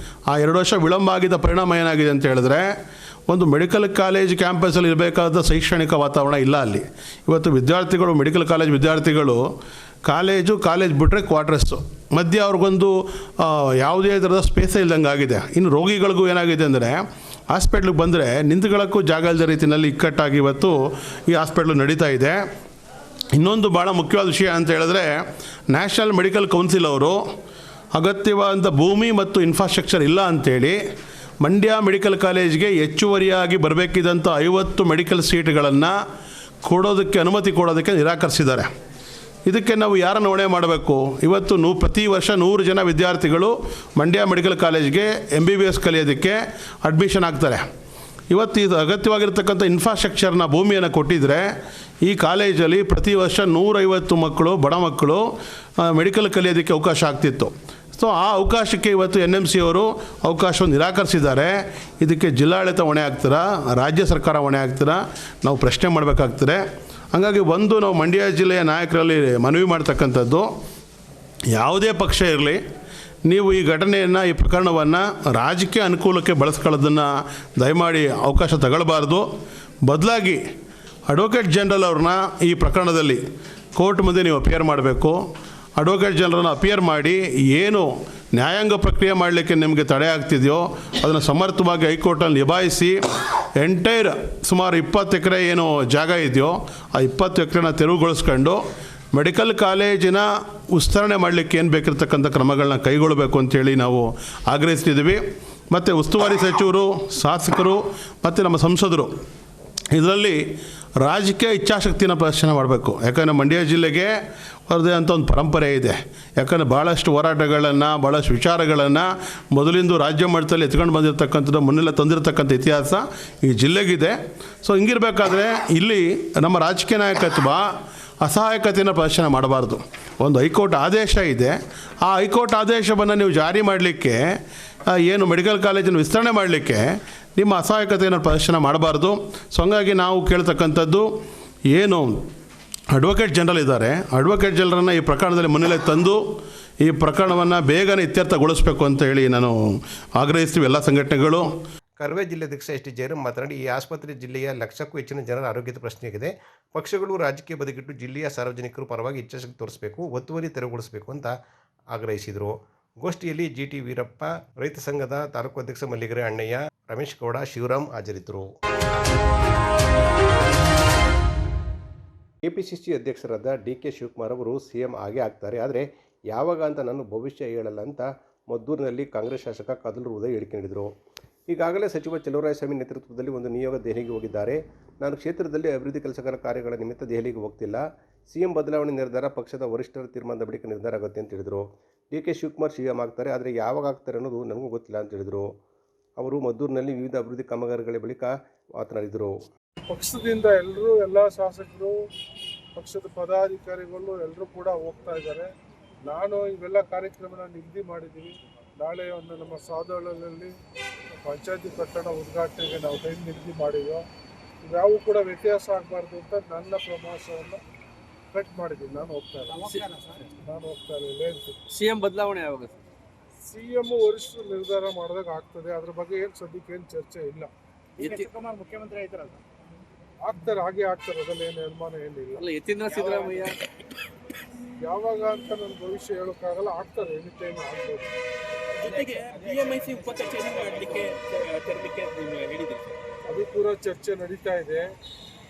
ಆ 2 ವರ್ಷ ವಿಳಂಬ ಆಗಿದ್ದ ಪರಿಣಾಮ ಏನಾಗಿದೆ ಅಂತ ಹೇಳಿದ್ರೆ, ಒಂದು ಮೆಡಿಕಲ್ ಕಾಲೇಜ್ ಕ್ಯಾಂಪಸಲ್ಲಿ ಇರಬೇಕಾದ ಶೈಕ್ಷಣಿಕ ವಾತಾವರಣ ಇಲ್ಲ ಅಲ್ಲಿ. ಇವತ್ತು ವಿದ್ಯಾರ್ಥಿಗಳು, ಮೆಡಿಕಲ್ ಕಾಲೇಜ್ ವಿದ್ಯಾರ್ಥಿಗಳು ಕಾಲೇಜ್ ಬಿಟ್ಟರೆ ಕ್ವಾರ್ಟರ್ಸು ಮಧ್ಯೆ ಅವ್ರಿಗೊಂದು ಯಾವುದೇ ಥರದ ಸ್ಪೇಸೇ ಇಲ್ದಂಗೆ ಆಗಿದೆ. ಇನ್ನು ರೋಗಿಗಳಿಗೂ ಏನಾಗಿದೆ ಅಂದರೆ, ಹಾಸ್ಪಿಟ್ಲಿಗೆ ಬಂದರೆ ನಿಂತುಕೊಳ್ಳೋಕ್ಕೂ ಜಾಗ ಇಲ್ಲದ ರೀತಿಯಲ್ಲಿ ಇಕ್ಕಟ್ಟಾಗಿ ಇವತ್ತು ಈ ಹಾಸ್ಪಿಟ್ಲು ನಡೀತಾ ಇದೆ. ಇನ್ನೊಂದು ಭಾಳ ಮುಖ್ಯವಾದ ವಿಷಯ ಅಂತ ಹೇಳಿದ್ರೆ, ನ್ಯಾಷನಲ್ ಮೆಡಿಕಲ್ ಕೌನ್ಸಿಲ್ ಅವರು ಅಗತ್ಯವಾದಂಥ ಭೂಮಿ ಮತ್ತು ಇನ್ಫ್ರಾಸ್ಟ್ರಕ್ಚರ್ ಇಲ್ಲ ಅಂಥೇಳಿ ಮಂಡ್ಯ ಮೆಡಿಕಲ್ ಕಾಲೇಜ್ಗೆ ಹೆಚ್ಚುವರಿಯಾಗಿ ಬರಬೇಕಿದ್ದಂಥ 50 ಮೆಡಿಕಲ್ ಸೀಟ್ಗಳನ್ನು ಅನುಮತಿ ಕೊಡೋದಕ್ಕೆ ನಿರಾಕರಿಸಿದ್ದಾರೆ. ಇದಕ್ಕೆ ನಾವು ಯಾರನ್ನು ಹೊಣೆ ಮಾಡಬೇಕು? ಇವತ್ತು ಪ್ರತಿ ವರ್ಷ 100 ಜನ ವಿದ್ಯಾರ್ಥಿಗಳು ಮಂಡ್ಯ ಮೆಡಿಕಲ್ ಕಾಲೇಜ್ಗೆ MBBS ಕಲಿಯೋದಕ್ಕೆ ಅಡ್ಮಿಷನ್ ಆಗ್ತಾರೆ. ಇವತ್ತು ಇದು ಅಗತ್ಯವಾಗಿರ್ತಕ್ಕಂಥ ಇನ್ಫ್ರಾಸ್ಟ್ರಕ್ಚರ್ನ ಭೂಮಿಯನ್ನು ಕೊಟ್ಟಿದ್ದರೆ ಈ ಕಾಲೇಜಲ್ಲಿ ಪ್ರತಿ ವರ್ಷ 150 ಮಕ್ಕಳು, ಬಡ ಮಕ್ಕಳು ಮೆಡಿಕಲ್ ಕಲಿಯೋದಕ್ಕೆ ಅವಕಾಶ ಆಗ್ತಿತ್ತು. ಸೊ ಆ ಅವಕಾಶಕ್ಕೆ ಇವತ್ತು NMC ಅವರು ಅವಕಾಶವನ್ನು ನಿರಾಕರಿಸಿದ್ದಾರೆ. ಇದಕ್ಕೆ ಜಿಲ್ಲಾಡಳಿತ ಹೊಣೆ ಆಗ್ತೀರಾ, ರಾಜ್ಯ ಸರ್ಕಾರ ಹೊಣೆ ಆಗ್ತೀರಾ? ನಾವು ಪ್ರಶ್ನೆ ಮಾಡಬೇಕಾಗ್ತದೆ. ಹಾಗಾಗಿ ನಾವು ಮಂಡ್ಯ ಜಿಲ್ಲೆಯ ನಾಯಕರಲ್ಲಿ ಮನವಿ ಮಾಡ್ತಕ್ಕಂಥದ್ದು, ಯಾವುದೇ ಪಕ್ಷ ಇರಲಿ, ನೀವು ಈ ಘಟನೆಯನ್ನು, ಈ ಪ್ರಕರಣವನ್ನು ರಾಜಕೀಯ ಅನುಕೂಲಕ್ಕೆ ಬಳಸ್ಕೊಳ್ಳೋದನ್ನು ದಯಮಾಡಿ ಅವಕಾಶ ತಗೊಳ್ಬಾರ್ದು. ಬದಲಾಗಿ ಅಡ್ವೊಕೇಟ್ ಜನರಲ್ ಅವ್ರನ್ನ ಈ ಪ್ರಕರಣದಲ್ಲಿ ಕೋರ್ಟ್ ಮುಂದೆ ನೀವು ಅಪಿಯರ್ ಮಾಡಬೇಕು. ಅಡ್ವೊಕೇಟ್ ಜನರನ್ನ ಅಪಿಯರ್ ಮಾಡಿ ಏನು ನ್ಯಾಯಾಂಗ ಪ್ರಕ್ರಿಯೆ ಮಾಡಲಿಕ್ಕೆ ನಿಮಗೆ ತಡೆ ಆಗ್ತಿದೆಯೋ ಅದನ್ನು ಸಮರ್ಥವಾಗಿ ಹೈಕೋರ್ಟಲ್ಲಿ ನಿಭಾಯಿಸಿ ಎಂಟೈರ್ ಸುಮಾರು 20 ಎಕರೆ ಏನು ಜಾಗ ಇದೆಯೋ ಆ 20 ಎಕರೆನ ತೆರವುಗೊಳಿಸ್ಕೊಂಡು ಮೆಡಿಕಲ್ ಕಾಲೇಜಿನ ವಿಸ್ತರಣೆ ಮಾಡಲಿಕ್ಕೆ ಏನು ಬೇಕಿರ್ತಕ್ಕಂಥ ಕ್ರಮಗಳನ್ನ ಕೈಗೊಳ್ಳಬೇಕು ಅಂತೇಳಿ ನಾವು ಆಗ್ರಹಿಸ್ತಿದ್ದೀವಿ. ಮತ್ತು ಉಸ್ತುವಾರಿ ಸಚಿವರು, ಶಾಸಕರು ಮತ್ತು ನಮ್ಮ ಸಂಸದರು ಇದರಲ್ಲಿ ರಾಜಕೀಯ ಇಚ್ಛಾಶಕ್ತಿನ ಪ್ರದರ್ಶನ ಮಾಡಬೇಕು. ಯಾಕಂದರೆ ಮಂಡ್ಯ ಜಿಲ್ಲೆಗೆ ಅವ್ರದ್ದೇ ಅಂತ ಒಂದು ಪರಂಪರೆ ಇದೆ. ಯಾಕಂದರೆ ಭಾಳಷ್ಟು ಹೋರಾಟಗಳನ್ನು, ಭಾಳಷ್ಟು ವಿಚಾರಗಳನ್ನು ಮೊದಲಿಂದ ರಾಜ್ಯ ಮಟ್ಟದಲ್ಲಿ ಎತ್ಕೊಂಡು ಬಂದಿರತಕ್ಕಂಥದ್ದು, ಮುನ್ನೆಲ್ಲ ತಂದಿರತಕ್ಕಂಥ ಇತಿಹಾಸ ಈ ಜಿಲ್ಲೆಗಿದೆ. ಸೊ ಹಿಂಗಿರಬೇಕಾದ್ರೆ ಇಲ್ಲಿ ನಮ್ಮ ರಾಜಕೀಯ ನಾಯಕತ್ವ ಅಸಹಾಯಕತೆಯನ್ನು ಪ್ರದರ್ಶನ ಮಾಡಬಾರ್ದು. ಒಂದು ಹೈಕೋರ್ಟ್ ಆದೇಶ ಇದೆ, ಆ ಹೈಕೋರ್ಟ್ ಆದೇಶವನ್ನು ನೀವು ಜಾರಿ ಮಾಡಲಿಕ್ಕೆ, ಏನು ಮೆಡಿಕಲ್ ಕಾಲೇಜನ್ನು ವಿಸ್ತರಣೆ ಮಾಡಲಿಕ್ಕೆ ನಿಮ್ಮ ಅಸಹಾಯಕತೆಯನ್ನು ಪ್ರದರ್ಶನ ಮಾಡಬಾರ್ದು. ಸೊ ಹಂಗಾಗಿ ನಾವು ಕೇಳ್ತಕ್ಕಂಥದ್ದು ಏನು ಅಡ್ವೊಕೇಟ್ ಜನರಲ್ ಇದ್ದಾರೆ, ಅಡ್ವೊಕೇಟ್ ಜನರನ್ನು ಈ ಪ್ರಕರಣದಲ್ಲಿ ಮುನ್ನೆಲೆ ತಂದು ಈ ಪ್ರಕರಣವನ್ನು ಬೇಗನೆ ಇತ್ಯರ್ಥಗೊಳಿಸಬೇಕು ಅಂತ ಹೇಳಿ ನಾನು ಆಗ್ರಹಿಸ್ತೀವಿ ಎಲ್ಲ ಸಂಘಟನೆಗಳು. ಕರ್ವೆ ಜಿಲ್ಲಾಧ್ಯಕ್ಷ ಎಸ್ ಟಿ ಜಯರಾಮ್ ಮಾತನಾಡಿ, ಈ ಆಸ್ಪತ್ರೆ ಜಿಲ್ಲೆಯ ಲಕ್ಷಕ್ಕೂ ಹೆಚ್ಚಿನ ಜನರ ಆರೋಗ್ಯದ ಪ್ರಶ್ನೆಯಾಗಿದೆ. ಪಕ್ಷಗಳು ರಾಜಕೀಯ ಬದಿಗಿಟ್ಟು ಜಿಲ್ಲೆಯ ಸಾರ್ವಜನಿಕರು ಪರವಾಗಿ ಇಚ್ಛಾಶಕ್ತಿ ತೋರಿಸಬೇಕು, ಒತ್ತುವರಿ ತೆರವುಗೊಳಿಸಬೇಕು ಅಂತ ಆಗ್ರಹಿಸಿದರು. ಗೋಷ್ಠಿಯಲ್ಲಿ ಜಿಟಿ ವೀರಪ್ಪ, ರೈತ ಸಂಘದ ತಾಲೂಕು ಅಧ್ಯಕ್ಷ ಮಲ್ಲಿಗೆರೆ ಅಣ್ಣಯ್ಯ, ರಮೇಶ್ ಗೌಡ, ಶಿವರಾಮ್ ಹಾಜರಿದ್ದರು. ಕೆಪಿಸಿಸಿ ಅಧ್ಯಕ್ಷರಾದ ಡಿ.ಕೆ. ಶಿವಕುಮಾರ್ ಅವರು ಸಿಎಂ ಆಗೇ ಆಗ್ತಾರೆ, ಆದರೆ ಯಾವಾಗ ಅಂತ ನಾನು ಭವಿಷ್ಯ ಹೇಳಲ್ಲ ಅಂತ ಮದ್ದೂರಿನಲ್ಲಿ ಕಾಂಗ್ರೆಸ್ ಶಾಸಕ ಕದಲೂರು ಉದಯ್ ಹೇಳಿಕೆ ನೀಡಿದರು. ಈಗಾಗಲೇ ಸಚಿವ ಚಲುವರಾಯಸ್ವಾಮಿ ನೇತೃತ್ವದಲ್ಲಿ ಒಂದು ನಿಯೋಗ ದೆಹಲಿಗೆ ಹೋಗಿದ್ದಾರೆ. ನಾನು ಕ್ಷೇತ್ರದಲ್ಲಿ ಅಭಿವೃದ್ಧಿ ಕೆಲಸಗಳ ಕಾರ್ಯಗಳ ನಿಮಿತ್ತ ದೆಹಲಿಗೆ ಹೋಗ್ತಿಲ್ಲ. ಸಿಎಂ ಬದಲಾವಣೆ ನಿರ್ಧಾರ ಪಕ್ಷದ ವರಿಷ್ಠರ ತೀರ್ಮಾನದ ಬಳಿಕ ನಿರ್ಧಾರ ಆಗುತ್ತೆ ಅಂತ ಹೇಳಿದರು. ಡಿ.ಕೆ. ಶಿವಕುಮಾರ್ ಸಿಎಂ ಆಗ್ತಾರೆ, ಆದರೆ ಯಾವಾಗ ಆಗ್ತಾರೆ ಅನ್ನೋದು ನನಗೂ ಗೊತ್ತಿಲ್ಲ ಅಂತ ಹೇಳಿದರು. ಅವರು ಮದ್ದೂರಿನಲ್ಲಿ ವಿವಿಧ ಅಭಿವೃದ್ಧಿ ಕಾಮಗಾರಿಗಳ ಬಳಿಕ ಮಾತನಾಡಿದರು. ಪಕ್ಷದಿಂದ ಎಲ್ಲರೂ, ಎಲ್ಲ ಶಾಸಕರು, ಪಕ್ಷದ ಪದಾಧಿಕಾರಿಗಳು ಎಲ್ಲರೂ ಕೂಡ ಹೋಗ್ತಾ ಇದ್ದಾರೆ. ನಾನು ಇವೆಲ್ಲ ಕಾರ್ಯಕ್ರಮನ ನಿಗದಿ ಮಾಡಿದ್ದೀವಿ. ನಾಳೆ ಒಂದು ನಮ್ಮ ಸಾಧುಗಳಲ್ಲಿ ಪಂಚಾಯತಿ ಕಟ್ಟಡ ಉದ್ಘಾಟನೆಗೆ ನಾವು ಟೈಮ್ ನಿಗದಿ ಮಾಡಿದ್ವಿ. ಇವ್ಯಾವು ಕೂಡ ವ್ಯತ್ಯಾಸ ಆಗಬಾರ್ದು ಅಂತ ನನ್ನ ಪ್ರವಾಸವನ್ನು ಕಟ್ ಮಾಡಿದ್ದೀನಿ. ನಾನು ಹೋಗ್ತಾ ಇರಲಿಲ್ಲ. ಸಿಎಂ ಬದಲಾವಣೆ ಯಾವಾಗ? ಸಿಎಂ ವರಿಷ್ಠರು ನಿರ್ಧಾರ ಮಾಡಿದಾಗ ಆಗ್ತದೆ. ಅದ್ರ ಬಗ್ಗೆ ಏನು ಸದ್ಯಕ್ಕೆ ಏನು ಚರ್ಚೆ ಇಲ್ಲ. ಮುಖ್ಯಮಂತ್ರಿ ಆಯ್ತಾರಲ್ಲ, ಆಗ್ತಾರೆ, ಹಾಗೆ ಆಗ್ತಾರೆ, ಅದ್ರಲ್ಲಿ ಏನು ಅನುಮಾನ ಏನಿಲ್ಲ. ಯತೀಂದ್ರ ಸಿದ್ದರಾಮಯ್ಯ ಯಾವಾಗ ಅಂತ ನನ್ನ ಭವಿಷ್ಯ ಹೇಳೋಕ್ಕಾಗಲ್ಲ. ಆಗ್ತಾರೆ, ಎನಿ ಟೈಮ್ ಆಗ್ಬೋದು. ಜೊತೆಗೆ ಬಿಎಂಐಸಿ ಉಪಚರ್ಚೆ ಮಾಡಲಿಕ್ಕೆ ಅದು ಕೂಡ ಚರ್ಚೆ ನಡೀತಾ ಇದೆ.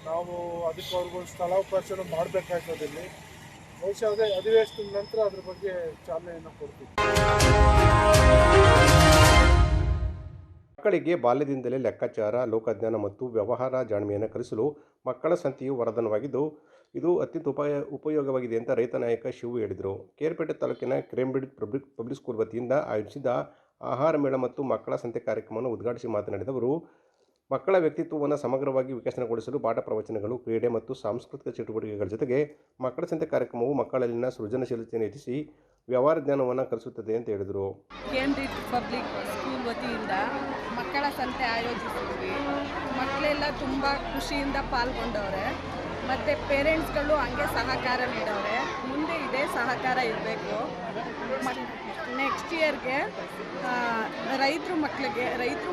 ನಾವು ಅದಕ್ಕೆ ಅವ್ರಿಗೊಂದು ಸ್ಥಳಾವಕಾಶನ ಮಾಡಬೇಕಾಗ್ತದೆ. ಬಹುಶಃ ಅದೇ ಅಧಿವೇಶನದ ನಂತರ ಅದ್ರ ಬಗ್ಗೆ ಚಾಲನೆಯನ್ನು ಕೊಡ್ತೀವಿ. ಮಕ್ಕಳಿಗೆ ಬಾಲ್ಯದಿಂದಲೇ ಲೆಕ್ಕಾಚಾರ, ಲೋಕಜ್ಞಾನ ಮತ್ತು ವ್ಯವಹಾರ ಜಾಣ್ಮೆಯನ್ನು ಕಲಿಸಲು ಮಕ್ಕಳ ಸಂತೆಯು ವರದಾನವಾಗಿದ್ದು, ಇದು ಅತ್ಯಂತ ಉಪಯೋಗವಾಗಿದೆ ಅಂತ ರೈತ ನಾಯಕ ಶಿವು ಹೇಳಿದರು. ಕೇರ್ಪೇಟೆ ತಾಲೂಕಿನ ಕ್ರೇಂಬ್ರಿಡ್ಜ್ ಪಬ್ಲಿಕ್ ಸ್ಕೂಲ್ ವತಿಯಿಂದ ಆಯೋಜಿಸಿದ ಆಹಾರ ಮೇಳ ಮತ್ತು ಮಕ್ಕಳ ಸಂತೆ ಕಾರ್ಯಕ್ರಮವನ್ನು ಉದ್ಘಾಟಿಸಿ ಮಾತನಾಡಿದವರು, ಮಕ್ಕಳ ವ್ಯಕ್ತಿತ್ವವನ್ನು ಸಮಗ್ರವಾಗಿ ವಿಕಸನಗೊಳಿಸಲು ಪಾಠ ಪ್ರವಚನಗಳು, ಕ್ರೀಡೆ ಮತ್ತು ಸಾಂಸ್ಕೃತಿಕ ಚಟುವಟಿಕೆಗಳ ಜೊತೆಗೆ ಮಕ್ಕಳ ಸಂತೆ ಕಾರ್ಯಕ್ರಮವು ಮಕ್ಕಳಲ್ಲಿನ ಸೃಜನಶೀಲತೆಯನ್ನು ಹೆಚ್ಚಿಸಿ ವ್ಯವಹಾರ ಜ್ಞಾನವನ್ನು ಕಲಿಸುತ್ತದೆ ಅಂತ ಹೇಳಿದರು. ಕೇಂಬ್ರಿಡ್ಜ್ ಪಬ್ಲಿಕ್ ಸ್ಕೂಲ್ ವತಿಯಿಂದ ಮಕ್ಕಳ ಸಂತೆ ಆಯೋಜಿಸಿದ್ವಿ. ಮಕ್ಕಳೆಲ್ಲ ತುಂಬ ಖುಷಿಯಿಂದ ಪಾಲ್ಗೊಂಡವ್ರೆ. ಮತ್ತು ಪೇರೆಂಟ್ಸ್ಗಳು ಹಂಗೆ ಸಹಕಾರ ನೀಡವ್ರೆ. ಮುಂದೆ ಇದೇ ಸಹಕಾರ ಇರಬೇಕು. ನೆಕ್ಸ್ಟ್ ಇಯರ್ಗೆ ರೈತರ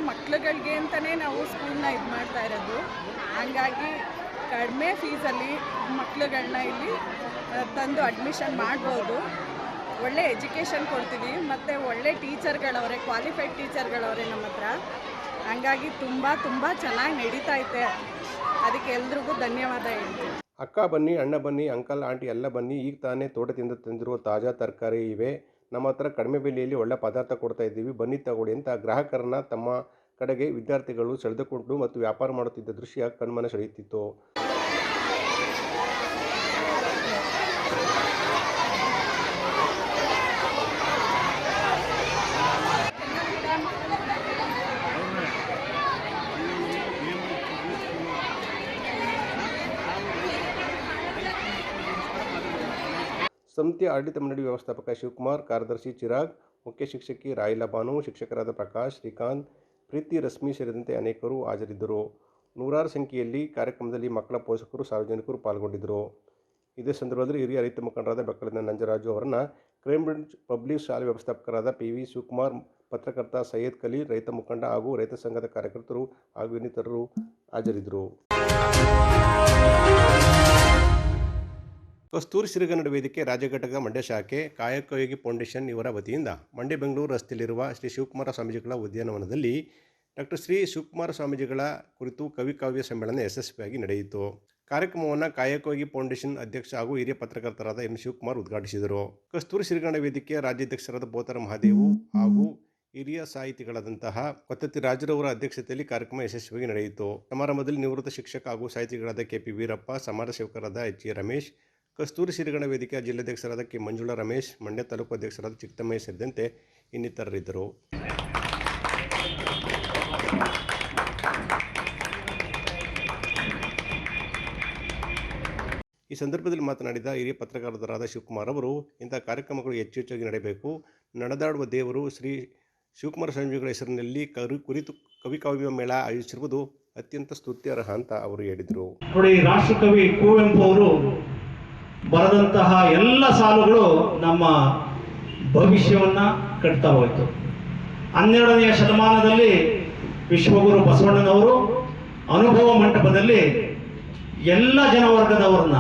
ಮಕ್ಳುಗಳಿಗೆ ಅಂತಲೇ ನಾವು ಸ್ಕೂಲ್ನ ಇದು ಮಾಡ್ತಾ ಇರೋದು. ಹಂಗಾಗಿ ಕಡಿಮೆ ಫೀಸಲ್ಲಿ ಮಕ್ಳುಗಳನ್ನ ಇಲ್ಲಿ ತಂದು ಅಡ್ಮಿಷನ್ ಮಾಡ್ಬೋದು. ಒಳ್ಳೆ ಎಜುಕೇಷನ್ ಕೊಡ್ತೀವಿ ಮತ್ತು ಒಳ್ಳೆ ಟೀಚರ್ಗಳವ್ರೆ, ಕ್ವಾಲಿಫೈಡ್ ಟೀಚರ್ಗಳವ್ರೆ ನಮ್ಮ ಹತ್ರ. ಹಂಗಾಗಿ ತುಂಬ ಚೆನ್ನಾಗಿ ನಡೀತಾ ಐತೆ. ಅದಕ್ಕೆ ಎಲ್ರಿಗೂ ಧನ್ಯವಾದ ಹೇಳ್ತೀನಿ. ಅಕ್ಕ ಬನ್ನಿ, ಅಣ್ಣ ಬನ್ನಿ, ಅಂಕಲ್ ಆಂಟಿ ಎಲ್ಲ ಬನ್ನಿ. ಈಗ ತಾನೇ ತೋಟದಿಂದ ತಂದಿರುವ ತಾಜಾ ತರಕಾರಿ ಇವೆ. ನಮ್ಮ ಹತ್ರ ಕಡಿಮೆ ಬೆಲೆಯಲ್ಲಿ ಒಳ್ಳೆ ಪದಾರ್ಥ ಕೊಡ್ತಾ ಇದ್ದೀವಿ, ಬನ್ನಿ ತಗೊಳ್ಳಿ ಅಂತ ಗ್ರಾಹಕರನ್ನ ತಮ್ಮ ಕಡೆಗೆ ವಿದ್ಯಾರ್ಥಿಗಳು ಸೆಳೆದುಕೊಂಡು ಮತ್ತು ವ್ಯಾಪಾರ ಮಾಡುತ್ತಿದ್ದ ದೃಶ್ಯ ಕಣ್ಮನ ಸೆಳೆಯುತ್ತಿತ್ತು. ಸಂಸ್ಥೆಯ ಆಡಳಿತ ಮಂಡಳಿ ವ್ಯವಸ್ಥಾಪಕ ಶಿವಕುಮಾರ್, ಕಾರ್ಯದರ್ಶಿ ಚಿರಾಗ್, ಮುಖ್ಯ ಶಿಕ್ಷಕಿ ರಾಯಿಲಾ ಬಾನು, ಶಿಕ್ಷಕರಾದ ಪ್ರಕಾಶ್, ಶ್ರೀಕಾಂತ್, ಪ್ರೀತಿ, ರಶ್ಮಿ ಸೇರಿದಂತೆ ಅನೇಕರು ಹಾಜರಿದ್ದರು. ನೂರಾರು ಸಂಖ್ಯೆಯಲ್ಲಿ ಕಾರ್ಯಕ್ರಮದಲ್ಲಿ ಮಕ್ಕಳ ಪೋಷಕರು, ಸಾರ್ವಜನಿಕರು ಪಾಲ್ಗೊಂಡಿದ್ದರು. ಇದೇ ಸಂದರ್ಭದಲ್ಲಿ ಹಿರಿಯ ರೈತ ಮುಖಂಡರಾದ ಬೆಕ್ಕಲಿನ ನಂಜರಾಜು ಅವರನ್ನು ಕ್ರೇಮ್ಬ್ರಿಡ್ಜ್ ಪಬ್ಲಿಕ್ ಶಾಲೆ ವ್ಯವಸ್ಥಾಪಕರಾದ PV ಶಿವಕುಮಾರ್, ಪತ್ರಕರ್ತ ಸೈಯದ್ ಕಲಿ, ರೈತ ಮುಖಂಡ ಹಾಗೂ ರೈತ ಸಂಘದ ಕಾರ್ಯಕರ್ತರು ಹಾಗೂ ಇನ್ನಿತರರು ಹಾಜರಿದ್ದರು. ಕಸ್ತೂರಿ ಸಿರಿಗನ್ನಡ ವೇದಿಕೆ ರಾಜ್ಯ ಘಟಕ ಮಂಡ್ಯ ಶಾಖೆ ಕಾಯಕಯೋಗಿ ಫೌಂಡೇಶನ್ ಇವರ ವತಿಯಿಂದ ಮಂಡ್ಯ ಬೆಂಗಳೂರು ರಸ್ತೆಯಲ್ಲಿರುವ ಶ್ರೀ ಶಿವಕುಮಾರ ಸ್ವಾಮೀಜಿಗಳ ಉದ್ಯಾನವನದಲ್ಲಿ ಡಾಕ್ಟರ್ ಶ್ರೀ ಶಿವಕುಮಾರ ಸ್ವಾಮೀಜಿಗಳ ಕುರಿತು ಕವಿ ಕಾವ್ಯ ಸಮ್ಮೇಳನ ಯಶಸ್ವಿಯಾಗಿ ನಡೆಯಿತು. ಕಾರ್ಯಕ್ರಮವನ್ನು ಕಾಯಕಯೋಗಿ ಫೌಂಡೇಶನ್ ಅಧ್ಯಕ್ಷ ಹಾಗೂ ಹಿರಿಯ ಪತ್ರಕರ್ತರಾದ ಎನ್ ಶಿವಕುಮಾರ್ ಉದ್ಘಾಟಿಸಿದರು. ಕಸ್ತೂರಿ ಸಿರಿಗನ್ನಡ ವೇದಿಕೆಯ ರಾಜ್ಯಾಧ್ಯಕ್ಷರಾದ ಬೋತರ ಮಹಾದೇವು ಹಾಗೂ ಹಿರಿಯ ಸಾಹಿತಿಗಳಾದಂತಹ ಕೊತ್ತತ್ತಿ ರಾಜರವರ ಅಧ್ಯಕ್ಷತೆಯಲ್ಲಿ ಕಾರ್ಯಕ್ರಮ ಯಶಸ್ವಿಯಾಗಿ ನಡೆಯಿತು. ಸಮಾರಂಭದಲ್ಲಿ ನಿವೃತ್ತ ಶಿಕ್ಷಕ ಹಾಗೂ ಸಾಹಿತಿಗಳಾದ KP ವೀರಪ್ಪ, ಸಮಾಜ ಸೇವಕರಾದ HE ರಮೇಶ್, ಕಸ್ತೂರಿ ಸಿರಿಗನ್ನಡ ವೇದಿಕೆಯ ಜಿಲ್ಲಾಧ್ಯಕ್ಷರಾದ K ಮಂಜುಳಾ ರಮೇಶ್, ಮಂಡ್ಯ ತಾಲೂಕು ಅಧ್ಯಕ್ಷರಾದ ಚಿಕ್ಕತಮ್ಮಯ್ಯ ಸೇರಿದಂತೆ ಇನ್ನಿತರರಿದ್ದರು. ಈ ಸಂದರ್ಭದಲ್ಲಿ ಮಾತನಾಡಿದ ಹಿರಿಯ ಪತ್ರಕರ್ತರಾದ ಶಿವಕುಮಾರ್ ಅವರು, ಇಂತಹ ಕಾರ್ಯಕ್ರಮಗಳು ಹೆಚ್ಚಾಗಿ ನಡೆಯಬೇಕು. ನಡೆದಾಡುವ ದೇವರು ಶ್ರೀ ಶಿವಕುಮಾರ ಸ್ವಾಮೀಜಿಗಳ ಹೆಸರಿನಲ್ಲಿ ಕುರಿತು ಕವಿಕಾವ್ಯ ಮೇಳ ಆಯೋಜಿಸಿರುವುದು ಅತ್ಯಂತ ಸ್ತುತ್ಯಾರ್ಹ ಅಂತ ಅವರು ಹೇಳಿದರು. ನೋಡಿ, ರಾಷ್ಟ್ರಕವಿ ಕುವೆಂಪು ಅವರು ಬರೆದಂತಹ ಎಲ್ಲ ಸಾಲುಗಳು ನಮ್ಮ ಭವಿಷ್ಯವನ್ನು ಕಟ್ತಾ ಹೋಯಿತು. 12ನೇ ಶತಮಾನದಲ್ಲಿ ವಿಶ್ವಗುರು ಬಸವಣ್ಣನವರು ಅನುಭವ ಮಂಟಪದಲ್ಲಿ ಎಲ್ಲ ಜನವರ್ಗದವರನ್ನ,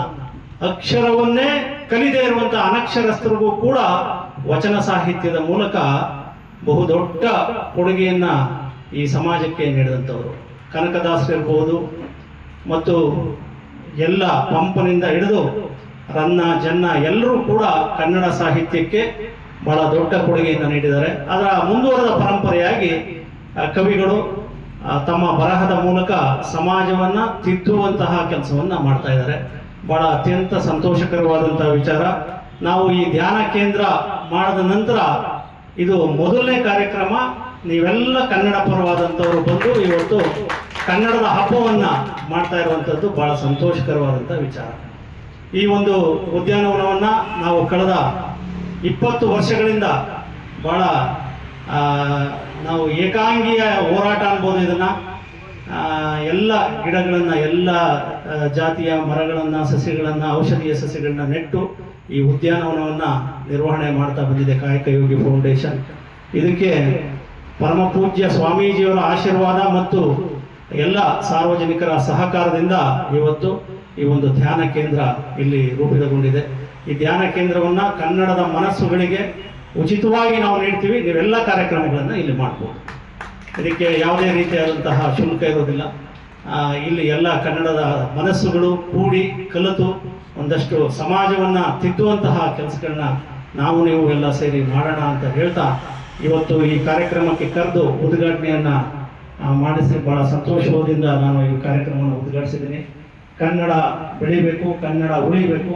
ಅಕ್ಷರವನ್ನೇ ಕಲಿದೇ ಇರುವಂಥ ಅನಕ್ಷರಸ್ಥರಿಗೂ ಕೂಡ ವಚನ ಸಾಹಿತ್ಯದ ಮೂಲಕ ಬಹುದೊಡ್ಡ ಕೊಡುಗೆಯನ್ನು ಈ ಸಮಾಜಕ್ಕೆ ನೀಡಿದಂಥವರು. ಕನಕದಾಸರಿರ್ಬೋದು ಮತ್ತು ಎಲ್ಲ ಪಂಪನಿಂದ ಹಿಡಿದು ರನ್ನ ಜನ್ನ ಎಲ್ಲರೂ ಕೂಡ ಕನ್ನಡ ಸಾಹಿತ್ಯಕ್ಕೆ ಬಹಳ ದೊಡ್ಡ ಕೊಡುಗೆಯನ್ನು ನೀಡಿದ್ದಾರೆ. ಅದರ ಮುಂದುವರೆದ ಪರಂಪರೆಯಾಗಿ ಕವಿಗಳು ತಮ್ಮ ಬರಹದ ಮೂಲಕ ಸಮಾಜವನ್ನು ತಿದ್ದುವಂತಹ ಕೆಲಸವನ್ನು ಮಾಡ್ತಾ ಇದ್ದಾರೆ. ಬಹಳ ಅತ್ಯಂತ ಸಂತೋಷಕರವಾದಂತಹ ವಿಚಾರ. ನಾವು ಈ ಧ್ಯಾನ ಕೇಂದ್ರ ಮಾಡಿದ ನಂತರ ಇದು ಮೊದಲನೇ ಕಾರ್ಯಕ್ರಮ. ನೀವೆಲ್ಲ ಕನ್ನಡ ಪರವಾದಂಥವರು ಬಂದು ಇವತ್ತು ಕನ್ನಡದ ಹಬ್ಬವನ್ನು ಮಾಡ್ತಾ ಇರುವಂಥದ್ದು ಬಹಳ ಸಂತೋಷಕರವಾದಂಥ ವಿಚಾರ. ಈ ಒಂದು ಉದ್ಯಾನವನವನ್ನು ನಾವು ಕಳೆದ 20 ವರ್ಷಗಳಿಂದ ಬಹಳ ನಾವು ಏಕಾಂಗಿಯ ಹೋರಾಟ ಅನ್ಬೋದು. ಇದನ್ನು ಎಲ್ಲ ಗಿಡಗಳನ್ನು, ಎಲ್ಲ ಜಾತಿಯ ಮರಗಳನ್ನು, ಸಸ್ಯಗಳನ್ನು, ಔಷಧೀಯ ಸಸ್ಯಗಳನ್ನ ನೆಟ್ಟು ಈ ಉದ್ಯಾನವನವನ್ನು ನಿರ್ವಹಣೆ ಮಾಡ್ತಾ ಬಂದಿದೆ ಕಾಯಕಯೋಗಿ ಫೌಂಡೇಶನ್. ಇದಕ್ಕೆ ಪರಮ ಪೂಜ್ಯ ಸ್ವಾಮೀಜಿಯವರ ಆಶೀರ್ವಾದ ಮತ್ತು ಎಲ್ಲ ಸಾರ್ವಜನಿಕರ ಸಹಕಾರದಿಂದ ಇವತ್ತು ಈ ಒಂದು ಧ್ಯಾನ ಕೇಂದ್ರ ಇಲ್ಲಿ ರೂಪಿತಗೊಂಡಿದೆ. ಈ ಧ್ಯಾನ ಕೇಂದ್ರವನ್ನು ಕನ್ನಡದ ಮನಸ್ಸುಗಳಿಗೆ ಉಚಿತವಾಗಿ ನಾವು ನೀಡ್ತೀವಿ. ನೀವೆಲ್ಲ ಕಾರ್ಯಕ್ರಮಗಳನ್ನು ಇಲ್ಲಿ ಮಾಡ್ಬೋದು. ಇದಕ್ಕೆ ಯಾವುದೇ ರೀತಿಯಾದಂತಹ ಶುಲ್ಕ ಇರೋದಿಲ್ಲ. ಇಲ್ಲಿ ಎಲ್ಲ ಕನ್ನಡದ ಮನಸ್ಸುಗಳು ಕೂಡಿ ಕಲಿತು ಒಂದಷ್ಟು ಸಮಾಜವನ್ನು ತಿದ್ದುವಂತಹ ಕೆಲಸಗಳನ್ನ ನಾವು ನೀವು ಎಲ್ಲ ಸೇರಿ ಮಾಡೋಣ ಅಂತ ಹೇಳ್ತಾ ಇವತ್ತು ಈ ಕಾರ್ಯಕ್ರಮಕ್ಕೆ ಕರೆದು ಉದ್ಘಾಟನೆಯನ್ನು ಮಾಡಿಸಿ ಬಹಳ ಸಂತೋಷದಿಂದ ನಾನು ಈ ಕಾರ್ಯಕ್ರಮವನ್ನು ಉದ್ಘಾಟಿಸಿದ್ದೀನಿ. ಕನ್ನಡ ಬೆಳಿಬೇಕು, ಕನ್ನಡ ಉಳಿಬೇಕು,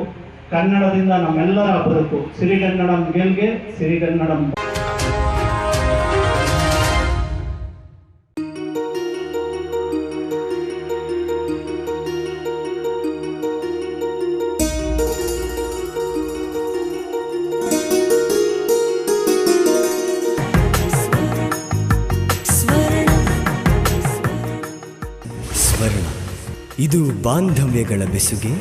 ಕನ್ನಡದಿಂದ ನಮ್ಮೆಲ್ಲರ ಬದುಕು. ಸಿರಿಗನ್ನಡಂ ಗೆಲ್ಗೆ, ಸಿರಿಗನ್ನಡಂ. ಸ್ವರ್ಣ, ಇದು ಬಾಂಧವ್ಯಗಳ ಬೆಸುಗೆ,